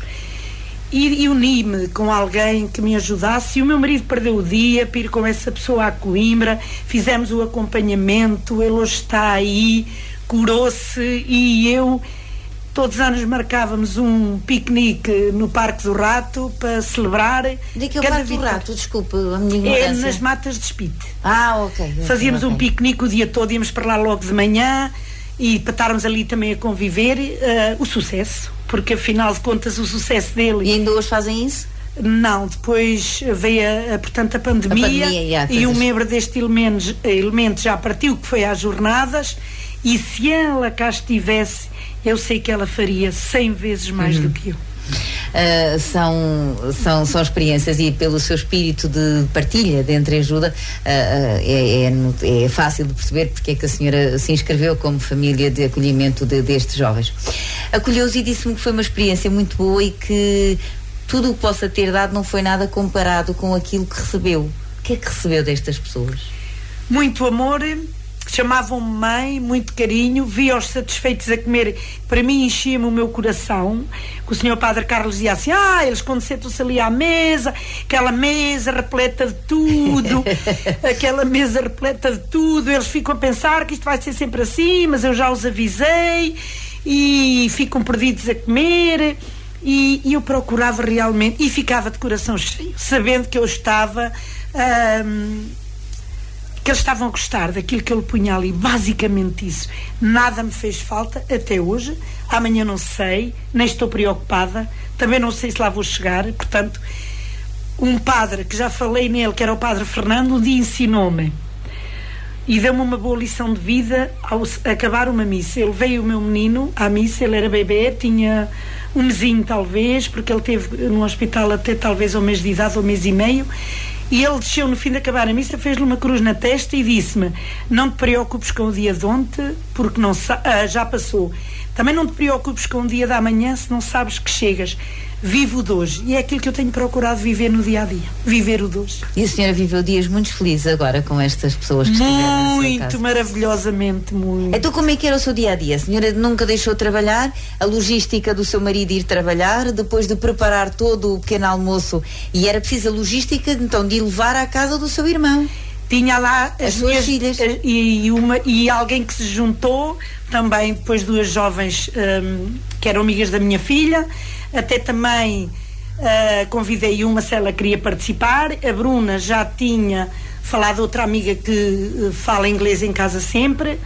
e uni-me com alguém que me ajudasse. E o meu marido perdeu o dia para ir com essa pessoa a Coimbra, fizemos o acompanhamento, ele hoje está aí, curou-se, e eu todos os anos marcávamos um piquenique no Parque do Rato para celebrar. De que é o Parque do Rato? Desculpe a minha ignorância. É nas Matas de Espite. Ok. Fazíamos um piquenique o dia todo, íamos para lá logo de manhã, e para estarmos ali também a conviver. O sucesso, porque afinal de contas o sucesso dele... E ainda hoje fazem isso? Não, depois veio portanto a pandemia e um membro deste elemento já partiu, que foi às jornadas, e se ela cá estivesse, eu sei que ela faria 100 vezes mais do que eu. São experiências, e pelo seu espírito de partilha, de entreajuda, é fácil de perceber porque é que a senhora se inscreveu como família de acolhimento destes jovens. Acolheu-os e disse-me que foi uma experiência muito boa e que tudo o que possa ter dado não foi nada comparado com aquilo que recebeu. O que é que recebeu destas pessoas? Muito amor, chamavam-me mãe, muito carinho, via-os satisfeitos a comer. Para mim enchia-me o meu coração, que o senhor Padre Carlos dizia assim: eles quando sentam-se ali à mesa, aquela mesa repleta de tudo, aquela mesa repleta de tudo, eles ficam a pensar que isto vai ser sempre assim, mas eu já os avisei, e ficam perdidos a comer. E eu procurava realmente, e ficava de coração cheio, sabendo que eu estava... que eles estavam a gostar daquilo que eu lhe punha ali, basicamente isso. Nada me fez falta até hoje. Amanhã não sei, nem estou preocupada, também não sei se lá vou chegar. Portanto, um padre que já falei nele, que era o Padre Fernando, um dia ensinou-me e deu-me uma boa lição de vida ao acabar uma missa. Ele veio, o meu menino, à missa, ele era bebê, tinha um mesinho talvez, porque ele esteve no hospital até talvez ao mês de idade, ou mês e meio. E ele desceu no fim de acabar a missa, fez-lhe uma cruz na testa e disse-me: não te preocupes com o dia de ontem, porque não já passou. Também não te preocupes com o dia da amanhã, se não sabes que chegas. Vive o de hoje. E é aquilo que eu tenho procurado viver no dia a dia. Viver o de hoje. E a senhora viveu dias muito felizes agora com estas pessoas que estiveram na sua casa? Muito, maravilhosamente, muito. Então como é que era o seu dia a dia? A senhora nunca deixou de trabalhar, a logística do seu marido ir trabalhar, depois de preparar todo o pequeno almoço, e era preciso a logística então de ir levar à casa do seu irmão. Tinha lá as suas filhas e alguém que se juntou também, depois duas jovens que eram amigas da minha filha, até também convidei uma se ela queria participar. A Bruna já tinha falado, outra amiga que fala inglês em casa sempre,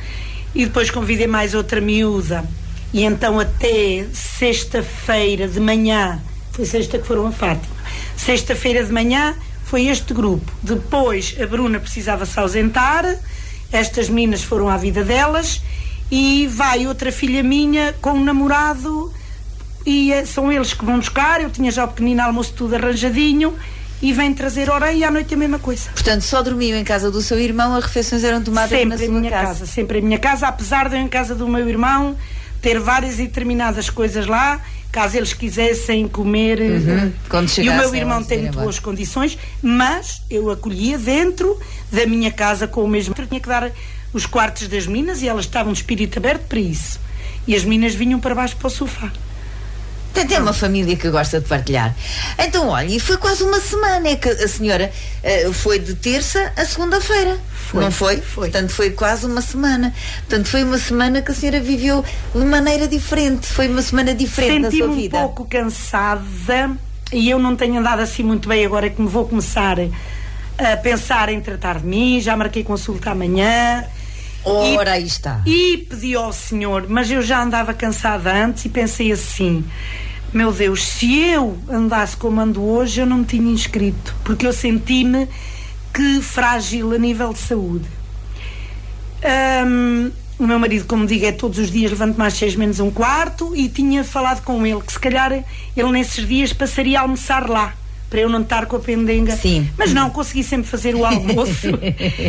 e depois convidei mais outra miúda, e então até sexta-feira de manhã, foi sexta que foram a Fátima, sexta-feira de manhã foi este grupo. Depois a Bruna precisava se ausentar, estas meninas foram à vida delas, e vai outra filha minha com um namorado, e são eles que vão buscar. Eu tinha já o pequenino almoço tudo arranjadinho, e vem trazer orelha e à noite a mesma coisa. Portanto, só dormiam em casa do seu irmão, as refeições eram tomadas sempre na sua casa. Sempre em minha casa, apesar de eu em casa do meu irmão ter várias e determinadas coisas lá, caso eles quisessem comer. Quando e o meu irmão tem muito boas condições, mas eu acolhia dentro da minha casa com o mesmo. Eu tinha que dar os quartos das meninas e elas estavam de espírito aberto para isso. E as meninas vinham para baixo para o sofá. Tem uma família que gosta de partilhar. Então, olha, e foi quase uma semana, é que a senhora foi de terça a segunda-feira, não foi? Foi. Portanto, foi quase uma semana. Portanto, foi uma semana que a senhora viveu de maneira diferente. Foi uma semana diferente da sua vida. Senti-me um pouco cansada e eu não tenho andado assim muito bem agora que me vou começar a pensar em tratar de mim. Já marquei consulta amanhã. Ora, aí está. E pedi ao senhor, mas eu já andava cansada antes e pensei assim: meu Deus, se eu andasse como ando hoje, eu não me tinha inscrito, porque eu senti-me que frágil a nível de saúde. O meu marido, como digo, é todos os dias levanto-me às 6 menos um quarto, e tinha falado com ele que se calhar ele nesses dias passaria a almoçar lá, para eu não estar com a pendenga. Sim. Mas não, consegui sempre fazer o almoço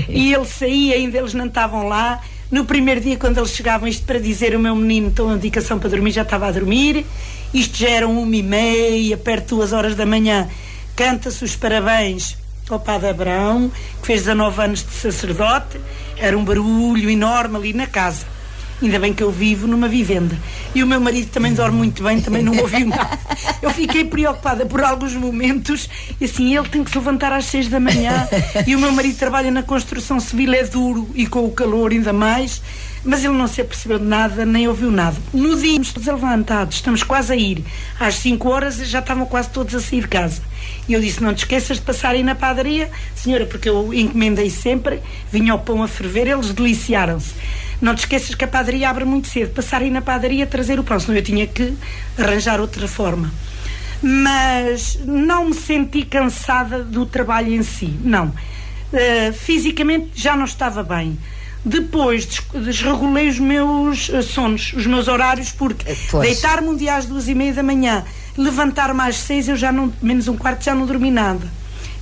e ele saía, ainda eles não estavam lá. No primeiro dia, quando eles chegavam, isto para dizer, o meu menino tomou indicação para dormir, já estava a dormir. Isto já eram 1h30, perto de 2 horas da manhã. Canta-se os parabéns ao Padre Abrão, que fez 19 anos de sacerdote. Era um barulho enorme ali na casa. Ainda bem que eu vivo numa vivenda. E o meu marido também dorme muito bem, também não ouviu nada. Eu fiquei preocupada por alguns momentos, e assim, ele tem que se levantar às 6 da manhã, e o meu marido trabalha na construção civil, é duro, e com o calor ainda mais, mas ele não se apercebeu de nada, nem ouviu nada. No dia, estamos todos levantados, estamos quase a ir. Às 5 horas já estavam quase todos a sair de casa. E eu disse: não te esqueças de passar aí na padaria, senhora, porque eu encomendei sempre, vinha o pão a ferver, eles deliciaram-se. Não te esqueças que a padaria abre muito cedo, passar aí na padaria a trazer o pão, senão eu tinha que arranjar outra forma. Mas não me senti cansada do trabalho em si, não. Fisicamente já não estava bem. Depois desregulei os meus sonos, os meus horários, porque deitar-me um dia às 2h30 da manhã, levantar-me às 6, eu já não, menos um quarto, já não dormi nada.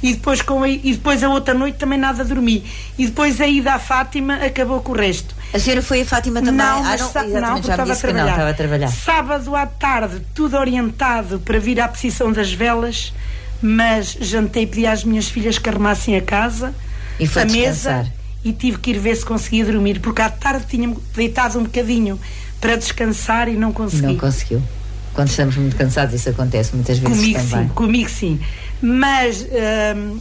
E depois a outra noite também nada dormi. E depois a ida à Fátima acabou com o resto. A senhora foi a Fátima também? Não, mas não, porque estava a trabalhar. Sábado à tarde, tudo orientado para vir à posição das velas, mas jantei e pedi às minhas filhas que arrumassem a casa, e foi a descansar. mesa, e tive que ir ver se conseguia dormir, porque à tarde tinha-me deitado um bocadinho para descansar e não consegui. Não conseguiu. Quando estamos muito cansados, isso acontece muitas vezes também. Comigo sim. Mas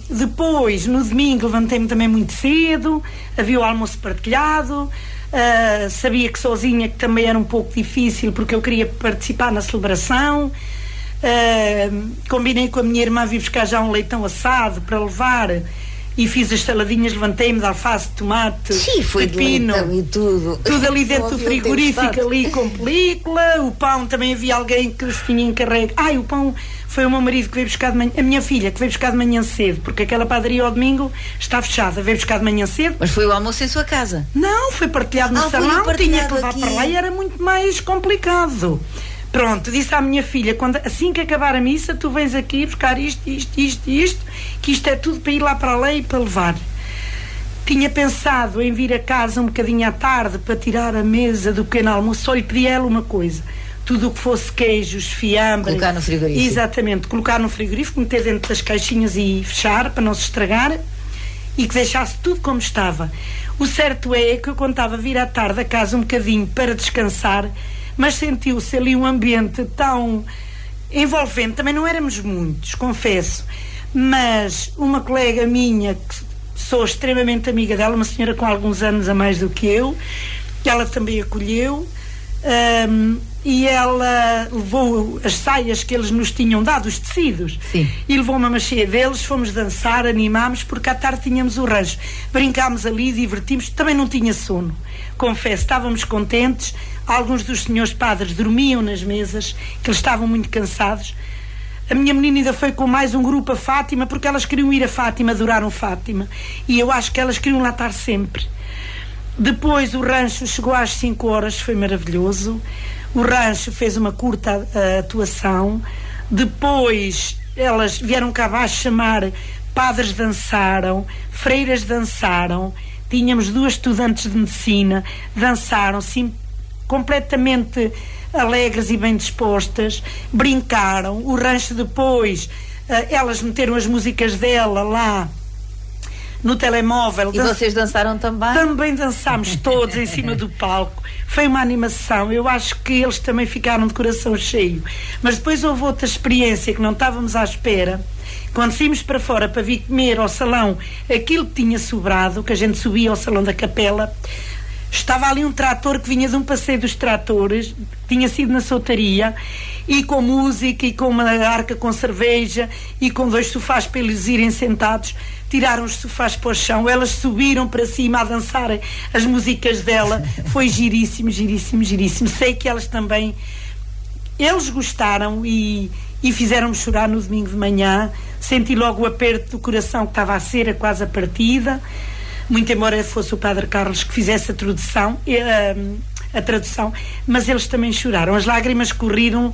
depois, no domingo, levantei-me também muito cedo, havia o almoço partilhado, sabia que sozinha que também era um pouco difícil, porque eu queria participar na celebração. Combinei com a minha irmã vir buscar já um leitão assado para levar, e fiz as saladinhas, levantei-me de alface, tomate, pepino, e tudo ali dentro do frigorífico, ali com película. O pão também havia alguém que se tinha encarregue. O pão foi o meu marido que veio buscar de manhã, a minha filha que veio buscar de manhã cedo, porque aquela padaria ao domingo está fechada, veio buscar de manhã cedo. Mas foi o almoço em sua casa? Não, foi partilhado no salão, tinha que levar aqui para lá e era muito mais complicado. Pronto, disse à minha filha, assim que acabar a missa, tu vens aqui buscar isto, que isto é tudo para ir lá para a lei e para levar. Tinha pensado em vir a casa um bocadinho à tarde para tirar a mesa do pequeno almoço, só lhe pedi a ela uma coisa: tudo o que fosse queijos, fiambre, colocar no frigorífico. Exatamente, colocar no frigorífico, meter dentro das caixinhas e fechar para não se estragar, e que deixasse tudo como estava. O certo é que eu contava vir à tarde a casa um bocadinho para descansar, mas sentiu-se ali um ambiente tão envolvente. Também não éramos muitos, confesso, mas uma colega minha, que sou extremamente amiga dela, uma senhora com alguns anos a mais do que eu, que ela também acolheu, e ela levou as saias que eles nos tinham dado, os tecidos. Sim. E levou uma cheia deles, fomos dançar, animámos, porque à tarde tínhamos o rancho, brincámos ali, divertimos, também não tinha sono, confesso, estávamos contentes. Alguns dos senhores padres dormiam nas mesas, que eles estavam muito cansados. A minha menina ainda foi com mais um grupo a Fátima, porque elas queriam ir a Fátima, adoraram Fátima, e eu acho que elas queriam lá estar sempre. Depois o rancho chegou às 5 horas, foi maravilhoso. O rancho fez uma curta atuação. Depois elas vieram cá abaixo chamar, padres dançaram, freiras dançaram, tínhamos 2 estudantes de medicina, dançaram, sim, completamente alegres e bem dispostas, brincaram. O rancho depois, elas meteram as músicas dela lá no telemóvel. E vocês dançaram também? Também dançámos todos em cima do palco. Foi uma animação. Eu acho que eles também ficaram de coração cheio. Mas depois houve outra experiência que não estávamos à espera. Quando saímos para fora para vir comer ao salão aquilo que tinha sobrado, que a gente subia ao salão da capela, estava ali um trator que vinha de um passeio dos tratores, tinha sido na Soutaria, e com música, e com uma arca com cerveja, e com 2 sofás para eles irem sentados. Tiraram os sofás para o chão, elas subiram para cima a dançarem as músicas dela. Foi giríssimo, giríssimo, giríssimo. Sei que elas também, eles gostaram e fizeram-me chorar no domingo de manhã. Senti logo o aperto do coração, que estava a ser quase a partida, muito embora fosse o Padre Carlos que fizesse a tradução, mas eles também choraram. As lágrimas correram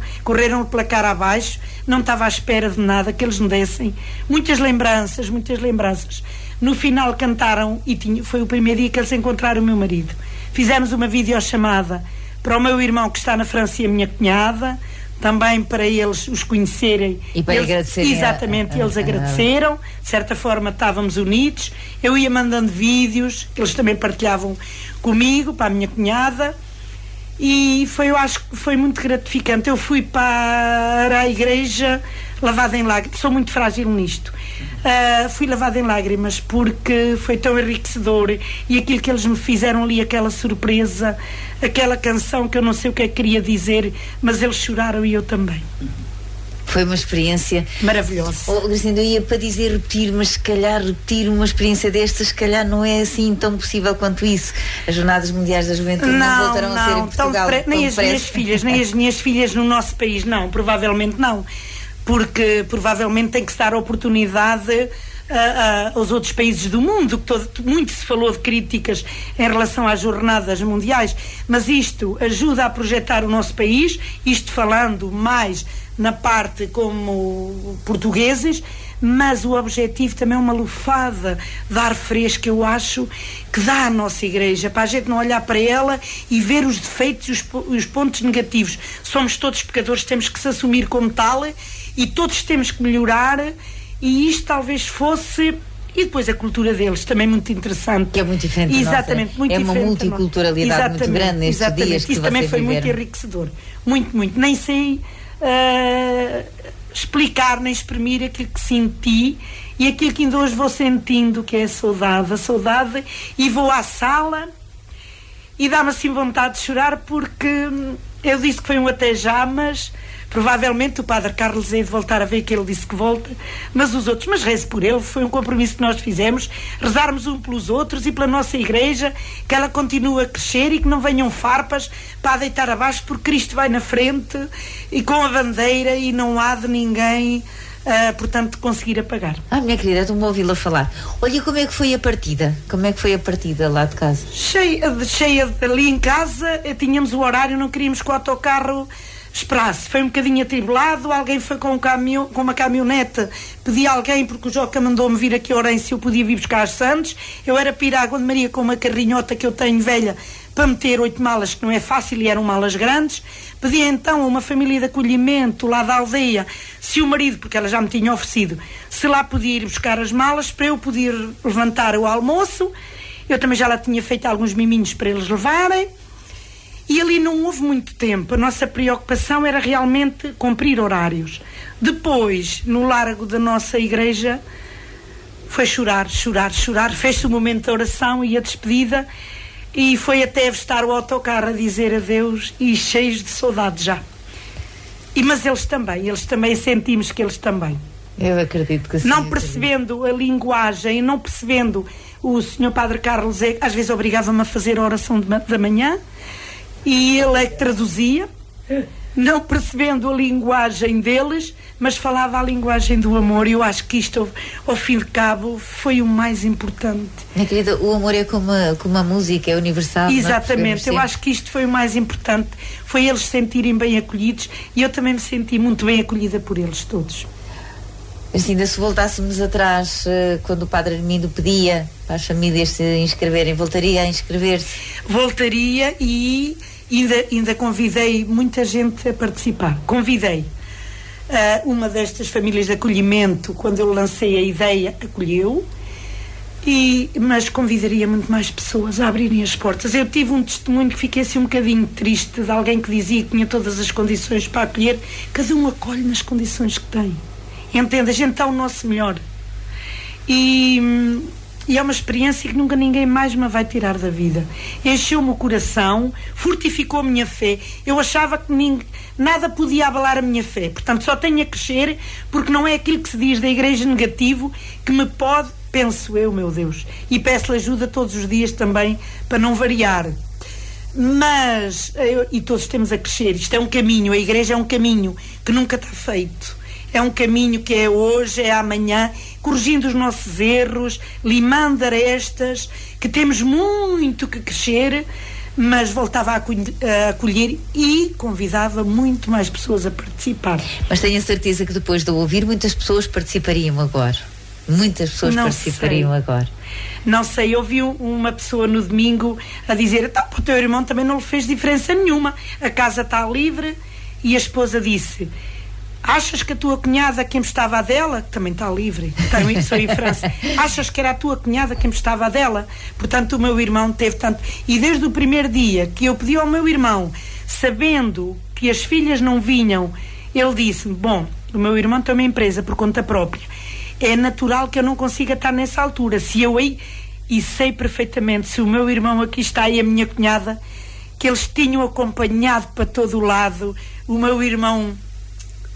pela cara abaixo. Não estava à espera de nada que eles me dessem. Muitas lembranças, muitas lembranças. No final cantaram, e foi o primeiro dia que eles encontraram o meu marido. Fizemos uma videochamada para o meu irmão que está na França e a minha cunhada, também para eles os conhecerem. E para agradecerem. Exatamente, eles agradeceram. De certa forma estávamos unidos. Eu ia mandando vídeos, eles também partilhavam comigo, para a minha cunhada. E eu acho que foi muito gratificante. Eu fui para a igreja lavada em lágrimas. Sou muito frágil nisto. Fui lavada em lágrimas porque foi tão enriquecedor, e aquilo que eles me fizeram ali, aquela surpresa, aquela canção que eu não sei o que é que queria dizer, mas eles choraram e eu também. Foi uma experiência maravilhosa. Gracinda, eu ia para dizer repetir, mas se calhar repetir uma experiência destas, se calhar não é assim tão possível quanto isso. As Jornadas Mundiais da Juventude não voltarão a ser em Portugal. Nem as minhas filhas no nosso país, não, provavelmente não. Porque provavelmente tem que se dar a oportunidade aos outros países do mundo, que muito se falou de críticas em relação às Jornadas Mundiais, mas isto ajuda a projetar o nosso país, isto falando mais na parte como portugueses, mas o objetivo também é uma lufada de ar fresco, eu acho, que dá à nossa igreja, para a gente não olhar para ela e ver os defeitos e os pontos negativos. Somos todos pecadores, temos que se assumir como tal, e todos temos que melhorar, e isto talvez fosse... E depois a cultura deles, também muito interessante. Que é muito diferente. Exatamente, muito diferente. É uma multiculturalidade muito grande nestes dias que isso também foi viveram. Muito enriquecedor. Muito, muito. Nem sei explicar nem exprimir aquilo que senti e aquilo que ainda hoje vou sentindo, que é a saudade, e vou à sala e dá-me assim vontade de chorar, porque eu disse que foi um até já, mas provavelmente o Padre Carlos é de voltar a ver, que ele disse que volta, mas os outros, mas reze por ele, foi um compromisso que nós fizemos, rezarmos uns pelos outros e pela nossa igreja, que ela continue a crescer e que não venham farpas para a deitar abaixo, porque Cristo vai na frente e com a bandeira, e não há de ninguém portanto conseguir apagar. Minha querida, estou-me a ouvi-la falar. Olha, como é que foi a partida? Como é que foi a partida lá de casa? Cheia ali em casa, tínhamos o horário, não queríamos que o autocarro esperasse. Foi um bocadinho atribulado, alguém foi com uma caminhonete, pedi a alguém, porque o Joca mandou-me vir aqui a Ourense, se eu podia vir buscar as Santos. Eu era para ir à Água de Maria com uma carrinhota que eu tenho velha, para meter 8 malas, que não é fácil, e eram malas grandes. Pedi então a uma família de acolhimento lá da aldeia, se o marido, porque ela já me tinha oferecido, se lá podia ir buscar as malas para eu poder levantar o almoço. Eu também já lá tinha feito alguns miminhos para eles levarem. E ali não houve muito tempo. A nossa preocupação era realmente cumprir horários. Depois, no largo da nossa igreja, foi chorar. Fez-se o momento da oração e a despedida, e foi até estar o autocarro a dizer adeus, e cheios de saudade já. Mas eles também sentimos que eles também. Eu acredito que sim. Não percebendo a linguagem, não percebendo, o Sr. Padre Carlos às vezes obrigava-me a fazer a oração da manhã, e ele é que traduzia, não percebendo a linguagem deles, mas falava a linguagem do amor. E eu acho que isto, ao fim de cabo, foi o mais importante. Minha querida, o amor é como a música, é universal. Exatamente, eu acho que isto foi o mais importante, foi eles se sentirem bem acolhidos, e eu também me senti muito bem acolhida por eles todos. Assim, se voltássemos atrás, quando o Padre Armindo pedia para as famílias se inscreverem, voltaria a inscrever-se? Voltaria e ainda convidei muita gente a participar. Convidei uma destas famílias de acolhimento, quando eu lancei a ideia, acolheu, mas convidaria muito mais pessoas a abrirem as portas. Eu tive um testemunho que fiquei assim um bocadinho triste, de alguém que dizia que tinha todas as condições para acolher. Cada um acolhe nas condições que tem. Entende? A gente dá o nosso melhor. E é uma experiência que nunca ninguém mais me vai tirar da vida. Encheu-me o coração, fortificou a minha fé. Eu achava que nada podia abalar a minha fé. Portanto, só tenho a crescer, porque não é aquilo que se diz da Igreja negativo que me pode, penso eu, meu Deus. E peço-lhe ajuda todos os dias também, para não variar. Mas, e todos temos a crescer. Isto é um caminho, a Igreja é um caminho que nunca está feito. É um caminho que é hoje, é amanhã, corrigindo os nossos erros, limando arestas, que temos muito que crescer, mas voltava a acolher e convidava muito mais pessoas a participar. Mas tenho a certeza que depois de ouvir, muitas pessoas participariam agora. Muitas pessoas participariam agora. Não sei, eu vi uma pessoa no domingo a dizer: então, para o teu irmão também não lhe fez diferença nenhuma, a casa está livre. E a esposa disse: achas que a tua cunhada que emprestava a dela, que também está livre, sou em França, achas que era a tua cunhada que emprestava a dela? Portanto, o meu irmão teve tanto. E desde o primeiro dia que eu pedi ao meu irmão, sabendo que as filhas não vinham, ele disse-me: bom, o meu irmão tem uma empresa por conta própria, é natural que eu não consiga estar nessa altura. Se eu aí, e sei perfeitamente, se o meu irmão aqui está e a minha cunhada, que eles tinham acompanhado para todo o lado. O meu irmão,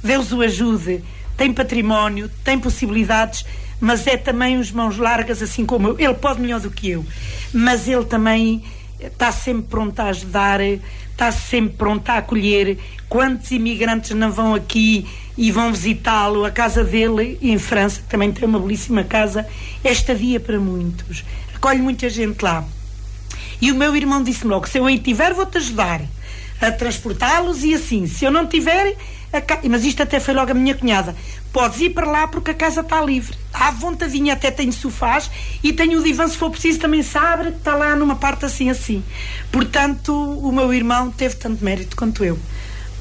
Deus o ajude, tem património, tem possibilidades, mas é também os mãos largas, assim como eu. Ele pode melhor do que eu, mas ele também está sempre pronto a ajudar, está sempre pronto a acolher. Quantos imigrantes não vão aqui e vão visitá-lo? A casa dele, em França, que também tem uma belíssima casa, é estadia para muitos. Acolhe muita gente lá. E o meu irmão disse-me logo: se eu aí tiver, vou-te ajudar a transportá-los, e assim, se eu não tiver, mas isto até foi logo a minha cunhada: podes ir para lá porque a casa está livre, à vontadinha, até tenho sofás e tenho o divã, se for preciso também se abre, que está lá numa parte assim. Portanto, o meu irmão teve tanto mérito quanto eu,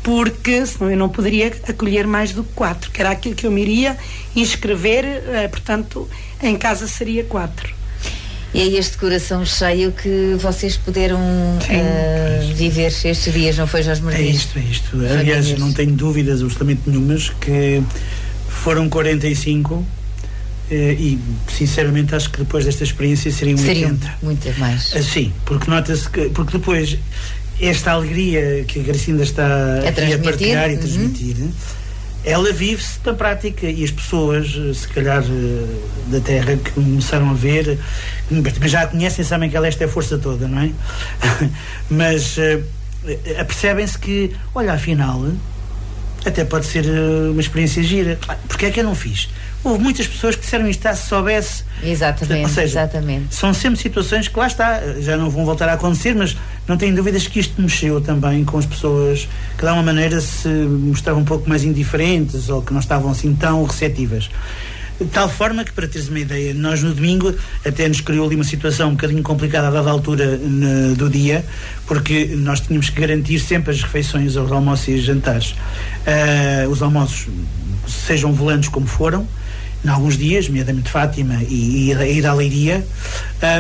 porque senão eu não poderia acolher mais do que 4, que era aquilo que eu me iria inscrever, portanto, em casa seria 4. E é este coração cheio que vocês puderam viver estes dias, não foi, Jorge Martins? É isto. Aliás, não tenho dúvidas absolutamente nenhumas que foram 45 e sinceramente acho que depois desta experiência seriam 80. Muitas mais. Sim, porque nota-se que, porque depois esta alegria que a Gracinda está a partilhar e transmitir, ela vive-se na prática, e as pessoas, se calhar da terra, que começaram a ver, mas já a conhecem, sabem que ela esta é a força toda, não é? Mas apercebem-se que, olha, afinal até pode ser uma experiência gira. Porque é que eu não fiz? Houve muitas pessoas que disseram isto, se soubesse. Exatamente, ou seja, exatamente. São sempre situações que lá está, já não vão voltar a acontecer, mas não tenho dúvidas que isto mexeu também com as pessoas que de alguma maneira se mostravam um pouco mais indiferentes ou que não estavam assim tão receptivas. De tal forma que, para teres uma ideia, nós no domingo até nos criou ali uma situação um bocadinho complicada a dada altura do dia, porque nós tínhamos que garantir sempre as refeições, os almoços e os jantares. Os almoços, sejam volantes como foram, em alguns dias, nomeadamente Fátima e a ida à Leiria,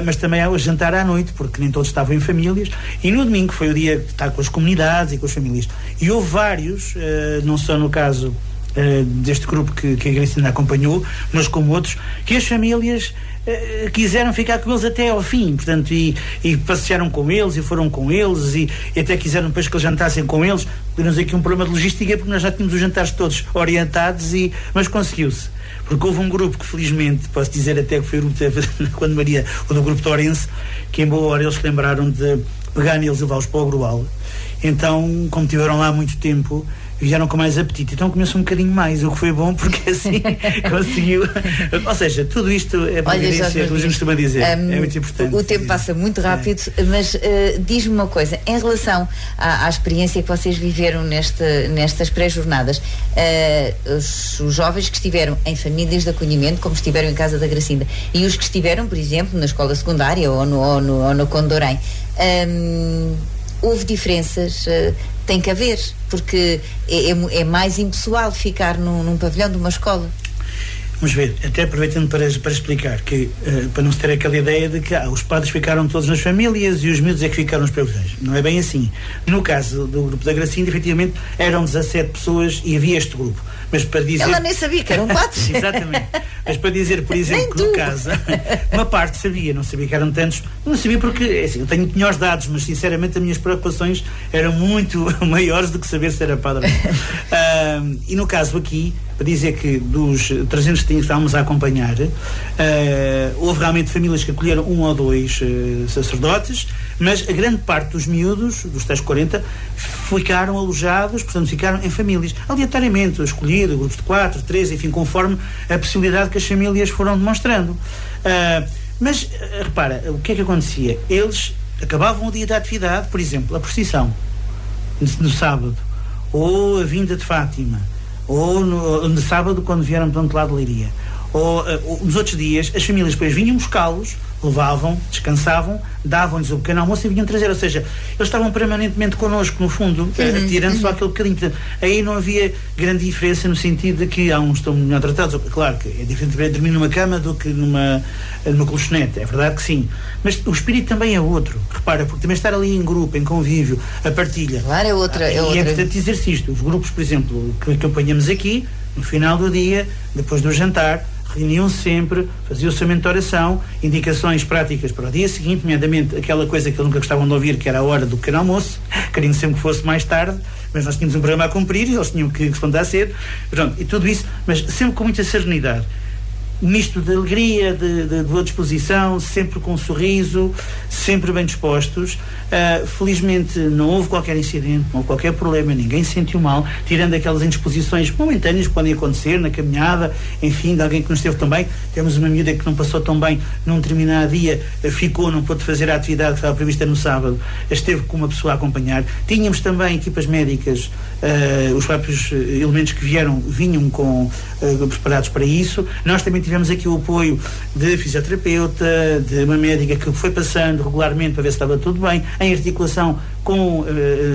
mas também ao jantar à noite, porque nem todos estavam em famílias, e no domingo foi o dia de estar com as comunidades e com as famílias. E houve vários, não só no caso deste grupo que a Gracinda acompanhou, mas como outros, que as famílias quiseram ficar com eles até ao fim, portanto, e passearam com eles e foram com eles e até quiseram depois que eles jantassem com eles. Tivemos aqui um problema de logística, porque nós já tínhamos os jantares todos orientados, mas conseguiu-se, porque houve um grupo que, felizmente, posso dizer até que foi o grupo quando Maria, o do grupo de Ourense, que em boa hora eles se lembraram de pegar neles e levá-los para o Grual. Então, como tiveram lá muito tempo, vieram com mais apetite, então comeu-se um bocadinho mais, o que foi bom, porque assim conseguiu. Ou seja, tudo isto é providência, como a gente costuma dizer, é muito importante. O tempo passa muito rápido, mas diz-me uma coisa, em relação à experiência que vocês viveram nestas pré-jornadas, os jovens que estiveram em famílias de acolhimento, como estiveram em Casa da Gracinda, e os que estiveram, por exemplo, na escola secundária ou no Condorém, houve diferenças? Tem que haver, porque é mais impessoal ficar num pavilhão de uma escola. Vamos ver, até aproveitando para explicar que, para não se ter aquela ideia de que os padres ficaram todos nas famílias e os miúdos é que ficaram nos pavilhões. Não é bem assim. No caso do grupo da Gracinda, efetivamente, eram 17 pessoas e havia este grupo. Mas para dizer... Ela nem sabia que eram 4. Exatamente. Mas para dizer, por exemplo, que no caso, uma parte sabia, não sabia que eram tantos, não sabia porque, assim, eu tinha os dados, mas sinceramente as minhas preocupações eram muito maiores do que saber se era padre. E no caso aqui, para dizer que dos 300 que estávamos a acompanhar, houve realmente famílias que acolheram 1 ou 2 sacerdotes, mas a grande parte dos miúdos, dos tais 40, ficaram alojados, portanto ficaram em famílias, aleatoriamente, escolhido, grupos de 4, 3, enfim, conforme a possibilidade que as famílias foram demonstrando. Mas, repara, o que é que acontecia? Eles acabavam o dia da atividade, por exemplo, a procissão, no sábado, ou a vinda de Fátima, ou no sábado quando vieram de lá de Leiria, ou nos outros dias as famílias depois vinham buscá-los, levavam, descansavam, davam-lhes o pequeno almoço e vinham trazer, ou seja, eles estavam permanentemente connosco, no fundo, tirando só aquele bocadinho. Portanto, aí não havia grande diferença no sentido de que uns estão melhor tratados. Claro que é diferente dormir numa cama do que numa colchonete, é verdade que sim, mas o espírito também é outro, repara, porque também estar ali em grupo, em convívio, a partilha. Claro, é outra. É portanto dizer-se isto, os grupos, por exemplo, que acompanhamos aqui, no final do dia, depois do jantar, reuniam-se sempre, faziam o orçamento de oração, indicações práticas para o dia seguinte, nomeadamente aquela coisa que eles nunca gostavam de ouvir, que era a hora do pequeno almoço, queriam sempre que fosse mais tarde, mas nós tínhamos um programa a cumprir e eles tinham que responder cedo, pronto, e tudo isso, mas sempre com muita serenidade, misto de alegria, de boa disposição, sempre com um sorriso, sempre bem dispostos. Felizmente não houve qualquer incidente, não houve qualquer problema, ninguém se sentiu mal, tirando aquelas indisposições momentâneas que podem acontecer na caminhada, enfim, de alguém que não esteve tão bem. Temos uma miúda que não passou tão bem num determinado dia, não pôde fazer a atividade que estava prevista no sábado, esteve com uma pessoa a acompanhar. Tínhamos também equipas médicas, os próprios elementos que vinham preparados para isso. Nós também tivemos aqui o apoio de fisioterapeuta, de uma médica que foi passando regularmente para ver se estava tudo bem, em articulação com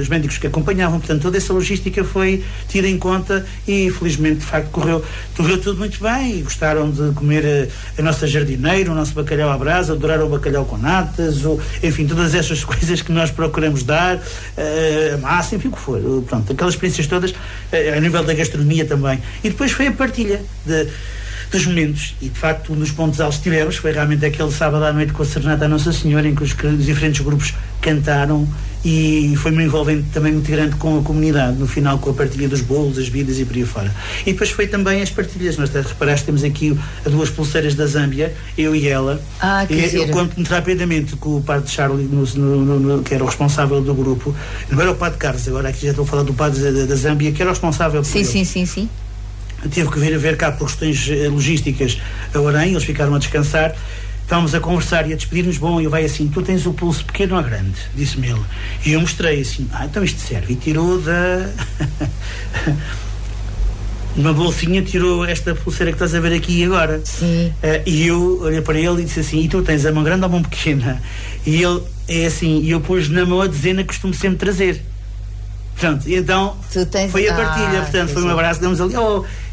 os médicos que acompanhavam, portanto toda essa logística foi tida em conta e felizmente de facto correu tudo muito bem e gostaram de comer a nossa jardineira, o nosso bacalhau à brasa, adoraram o bacalhau com natas, enfim, todas essas coisas que nós procuramos dar, a massa, enfim, o que for, pronto, aquelas experiências todas a nível da gastronomia também. E depois foi a partilha dos momentos, e de facto um dos pontos altos que tivemos foi realmente aquele sábado à noite com a Serenata à Nossa Senhora, em que os diferentes grupos cantaram e foi um envolvente também muito grande com a comunidade, no final com a partilha dos bolos, as bebidas e por aí fora. E depois foi também as partilhas, nós reparaste, temos aqui as 2 pulseiras da Zâmbia, eu e ela, eu conto muito rapidamente com o padre Charlie, que era o responsável do grupo, não era o padre Carlos, agora aqui já estou a falar do padre da Zâmbia, que era o responsável por ele. Sim. Teve que ver cá por questões logísticas a Orem, eles ficaram a descansar, estávamos a conversar e a despedir-nos, bom, ele vai assim, tu tens o pulso pequeno ou grande? Disse-me ele. E eu mostrei assim, então isto serve. E tirou uma bolsinha, tirou esta pulseira que estás a ver aqui agora. Sim. E eu olhei para ele e disse assim, e tu tens a mão grande ou a mão pequena? E ele, é assim, e eu pus na mão a dezena que costumo sempre trazer. Pronto, então foi a partilha, portanto foi um abraço, damos ali,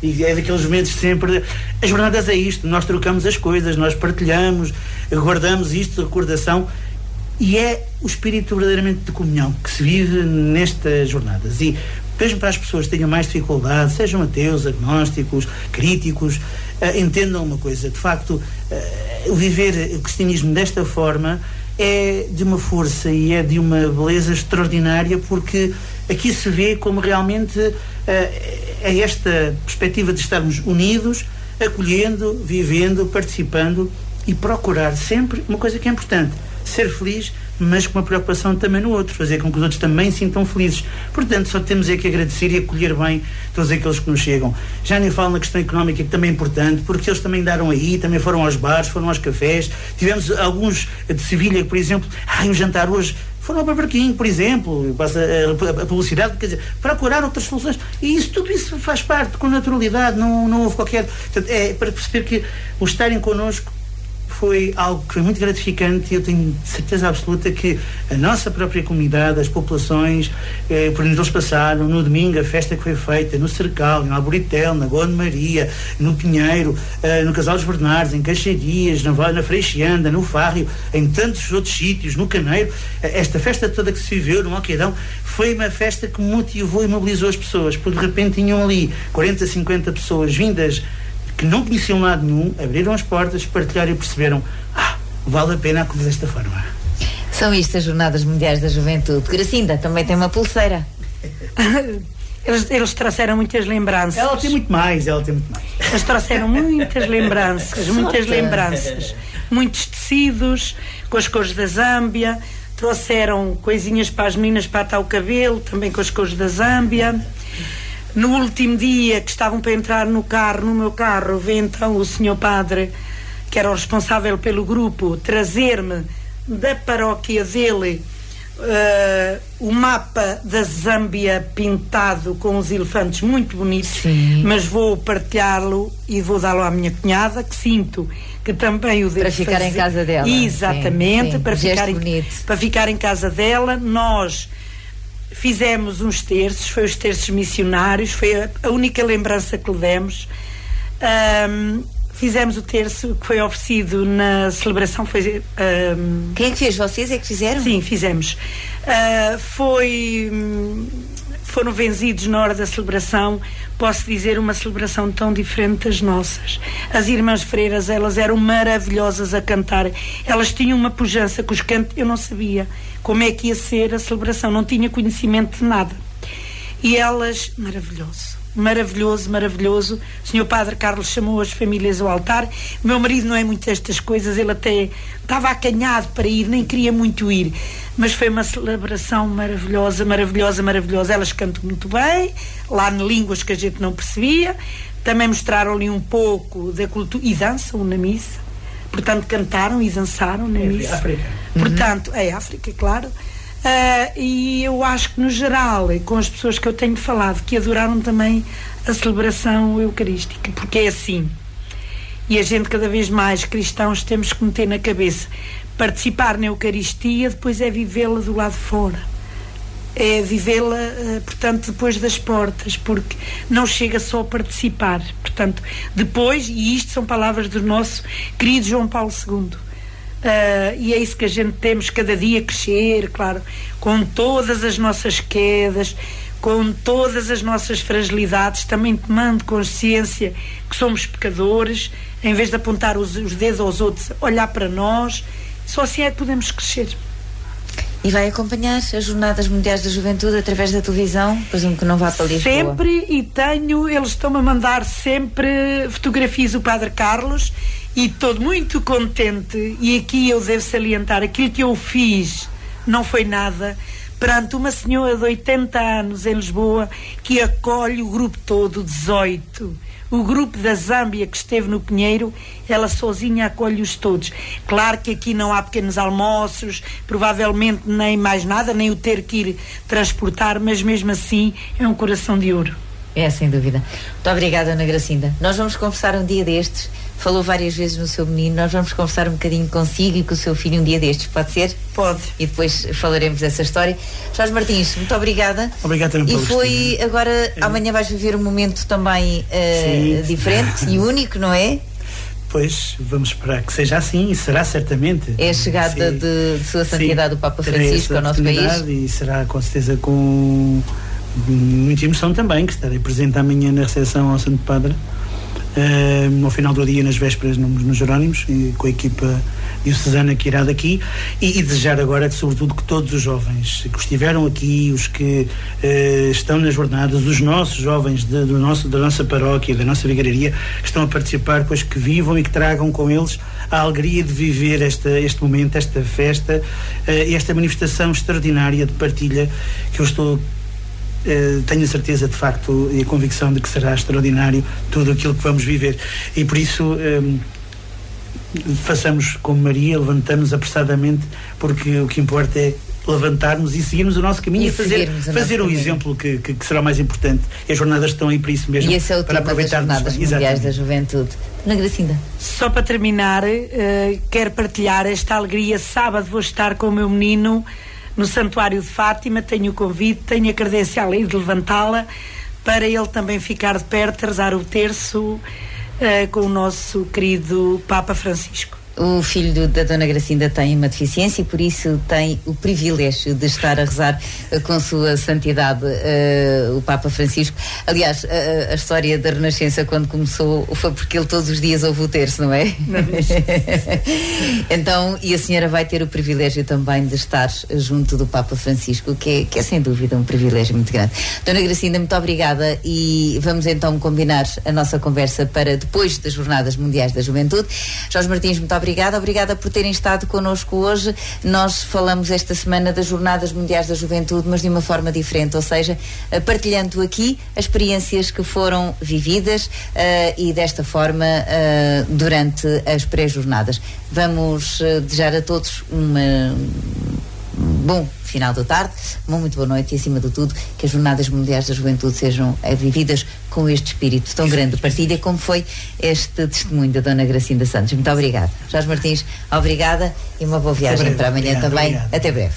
e é daqueles momentos sempre, as jornadas é isto, nós trocamos as coisas, nós partilhamos, guardamos isto, recordação, e é o espírito verdadeiramente de comunhão que se vive nestas jornadas. E mesmo para as pessoas que tenham mais dificuldade, sejam ateus, agnósticos, críticos, entendam uma coisa, de facto, o viver o cristianismo desta forma é de uma força e é de uma beleza extraordinária, porque aqui se vê como realmente é esta perspectiva de estarmos unidos, acolhendo, vivendo, participando e procurar sempre uma coisa que é importante, ser feliz mas com uma preocupação também no outro, fazer com que os outros também se sintam felizes. Portanto, só temos é que agradecer e acolher bem todos aqueles que nos chegam. Já nem falo na questão económica, que também é importante, porque eles também deram aí, também foram aos bares, foram aos cafés. Tivemos alguns de Sevilha, por exemplo, um jantar hoje, foram ao Burger King, por exemplo, passa a publicidade, quer dizer, procurar outras soluções. E tudo isso faz parte, com naturalidade, não houve qualquer... Portanto, é para perceber que o estarem connosco foi algo que foi muito gratificante, e eu tenho certeza absoluta que a nossa própria comunidade, as populações, por onde eles passaram, no domingo, a festa que foi feita no Cercal, no Alboritel, na Goa de Maria, no Pinheiro, no Casal dos Bernardos, em Caixarias, na Freixianda, no Fárrio, em tantos outros sítios, no Caneiro, esta festa toda que se viveu no Alqueidão, foi uma festa que motivou e mobilizou as pessoas, porque de repente tinham ali 40, 50 pessoas vindas que não conheciam lado nenhum, abriram as portas, partilharam e perceberam, vale a pena acolher desta forma. São isto as Jornadas Mundiais da Juventude. Gracinda também tem uma pulseira. Eles trouxeram muitas lembranças. Ela tem muito mais. Eles trouxeram muitas lembranças, muitos tecidos com as cores da Zâmbia, trouxeram coisinhas para as meninas para atar o cabelo, também com as cores da Zâmbia. No último dia que estavam para entrar no meu carro, veio então o senhor padre, que era o responsável pelo grupo, trazer-me da paróquia dele o mapa da Zâmbia pintado com os elefantes muito bonitos. Sim. Mas vou partilhá-lo e vou dá-lo à minha cunhada, que sinto que também o devo para ficar fazer. Em casa dela. Exatamente, sim. Para ficar em casa dela. Nós fizemos uns terços, foi os terços missionários, foi a única lembrança que lhe demos. Fizemos o terço que foi oferecido na celebração. Quem é que fez? Vocês é que fizeram? Sim, fizemos. Foram venzidos na hora da celebração, posso dizer, uma celebração tão diferente das nossas. As irmãs freiras, elas eram maravilhosas a cantar. Elas tinham uma pujança com os cantos, eu não sabia como é que ia ser a celebração, não tinha conhecimento de nada. E elas, maravilhoso. O senhor Padre Carlos chamou as famílias ao altar. O meu marido não é muito destas coisas, ele até estava acanhado para ir, nem queria muito ir, mas foi uma celebração maravilhosa. Elas cantam muito bem, lá em línguas que a gente não percebia, também mostraram-lhe um pouco da cultura e dançam na missa, portanto cantaram e dançaram na missa. África. Portanto, é África, claro. E eu acho que no geral, com as pessoas que eu tenho falado, que adoraram também a celebração eucarística, porque é assim, e a gente cada vez mais, cristãos, temos que meter na cabeça, participar na Eucaristia depois é vivê-la do lado de fora, é vivê-la, portanto, depois das portas, porque não chega só a participar, portanto, depois, e isto são palavras do nosso querido João Paulo II, e é isso que a gente temos cada dia crescer, claro, com todas as nossas quedas, com todas as nossas fragilidades, também tomando consciência que somos pecadores, em vez de apontar os dedos aos outros, olhar para nós, só assim é que podemos crescer. E vai acompanhar as Jornadas Mundiais da Juventude através da televisão? Presumo que não vá para Lisboa. Sempre, e eles estão-me a mandar sempre fotografias do Padre Carlos, e estou muito contente, e aqui eu devo salientar, aquilo que eu fiz não foi nada, perante uma senhora de 80 anos em Lisboa, que acolhe o grupo todo, 18. O grupo da Zâmbia que esteve no Pinheiro, ela sozinha acolhe-os todos. Claro que aqui não há pequenos almoços, provavelmente nem mais nada, nem o ter que ir transportar, mas mesmo assim é um coração de ouro. É, sem dúvida. Muito obrigada, Ana Gracinda. Nós vamos conversar um dia destes. Falou várias vezes no seu menino. Nós vamos conversar um bocadinho consigo e com o seu filho um dia destes. Pode ser? Pode. E depois falaremos dessa história. Jorge Martins, muito obrigada. Obrigado também pelo E agora, amanhã vais viver um momento também diferente e único, não é? Pois, vamos esperar que seja assim, e será certamente. É a chegada de Sua Santidade o Papa Francisco ao nosso país. E será com certeza com muita emoção também, que estarei presente amanhã na recepção ao Santo Padre. ao final do dia, nas vésperas, nos Jerónimos, com a equipa diocesana que irá daqui, e desejar agora, sobretudo, que todos os jovens que estiveram aqui, os que estão nas jornadas, os nossos jovens da nossa paróquia, da nossa vigararia, que estão a participar, pois que vivam e que tragam com eles a alegria de viver este momento, esta festa, esta manifestação extraordinária de partilha, que eu tenho a certeza, de facto, e a convicção de que será extraordinário tudo aquilo que vamos viver. E por isso façamos como Maria, levantamos apressadamente, porque o que importa é levantarmos e seguirmos o nosso caminho e fazer o exemplo que será mais importante. E as jornadas estão aí para isso mesmo, e esse é o para aproveitarmos das Jornadas Mundiais da Juventude. Ana Gracinda. Só para terminar, quero partilhar esta alegria. Sábado vou estar com o meu menino no Santuário de Fátima, tenho o convite, tenho a credencial aí de levantá-la, para ele também ficar de perto, a rezar o terço com o nosso querido Papa Francisco. O filho da Dona Gracinda tem uma deficiência e por isso tem o privilégio de estar a rezar com sua santidade o Papa Francisco. Aliás, a história da Renascença, quando começou, foi porque ele todos os dias ouve o terço, não é? Então, e a senhora vai ter o privilégio também de estar junto do Papa Francisco, que é sem dúvida um privilégio muito grande. Dona Gracinda, muito obrigada, e vamos então combinar a nossa conversa para depois das Jornadas Mundiais da Juventude. Jorge Martins, muito obrigada por terem estado connosco hoje. Nós falamos esta semana das Jornadas Mundiais da Juventude, mas de uma forma diferente, ou seja, partilhando aqui as experiências que foram vividas e desta forma durante as pré-jornadas. Vamos desejar a todos bom final da tarde, uma muito boa noite e, acima de tudo, que as Jornadas Mundiais da Juventude sejam vividas com este espírito tão grande de partilha, como foi este testemunho da Dona Gracinda Santos. Muito obrigada. Jorge Martins, obrigada e uma boa viagem para amanhã também. Obrigado. Até breve.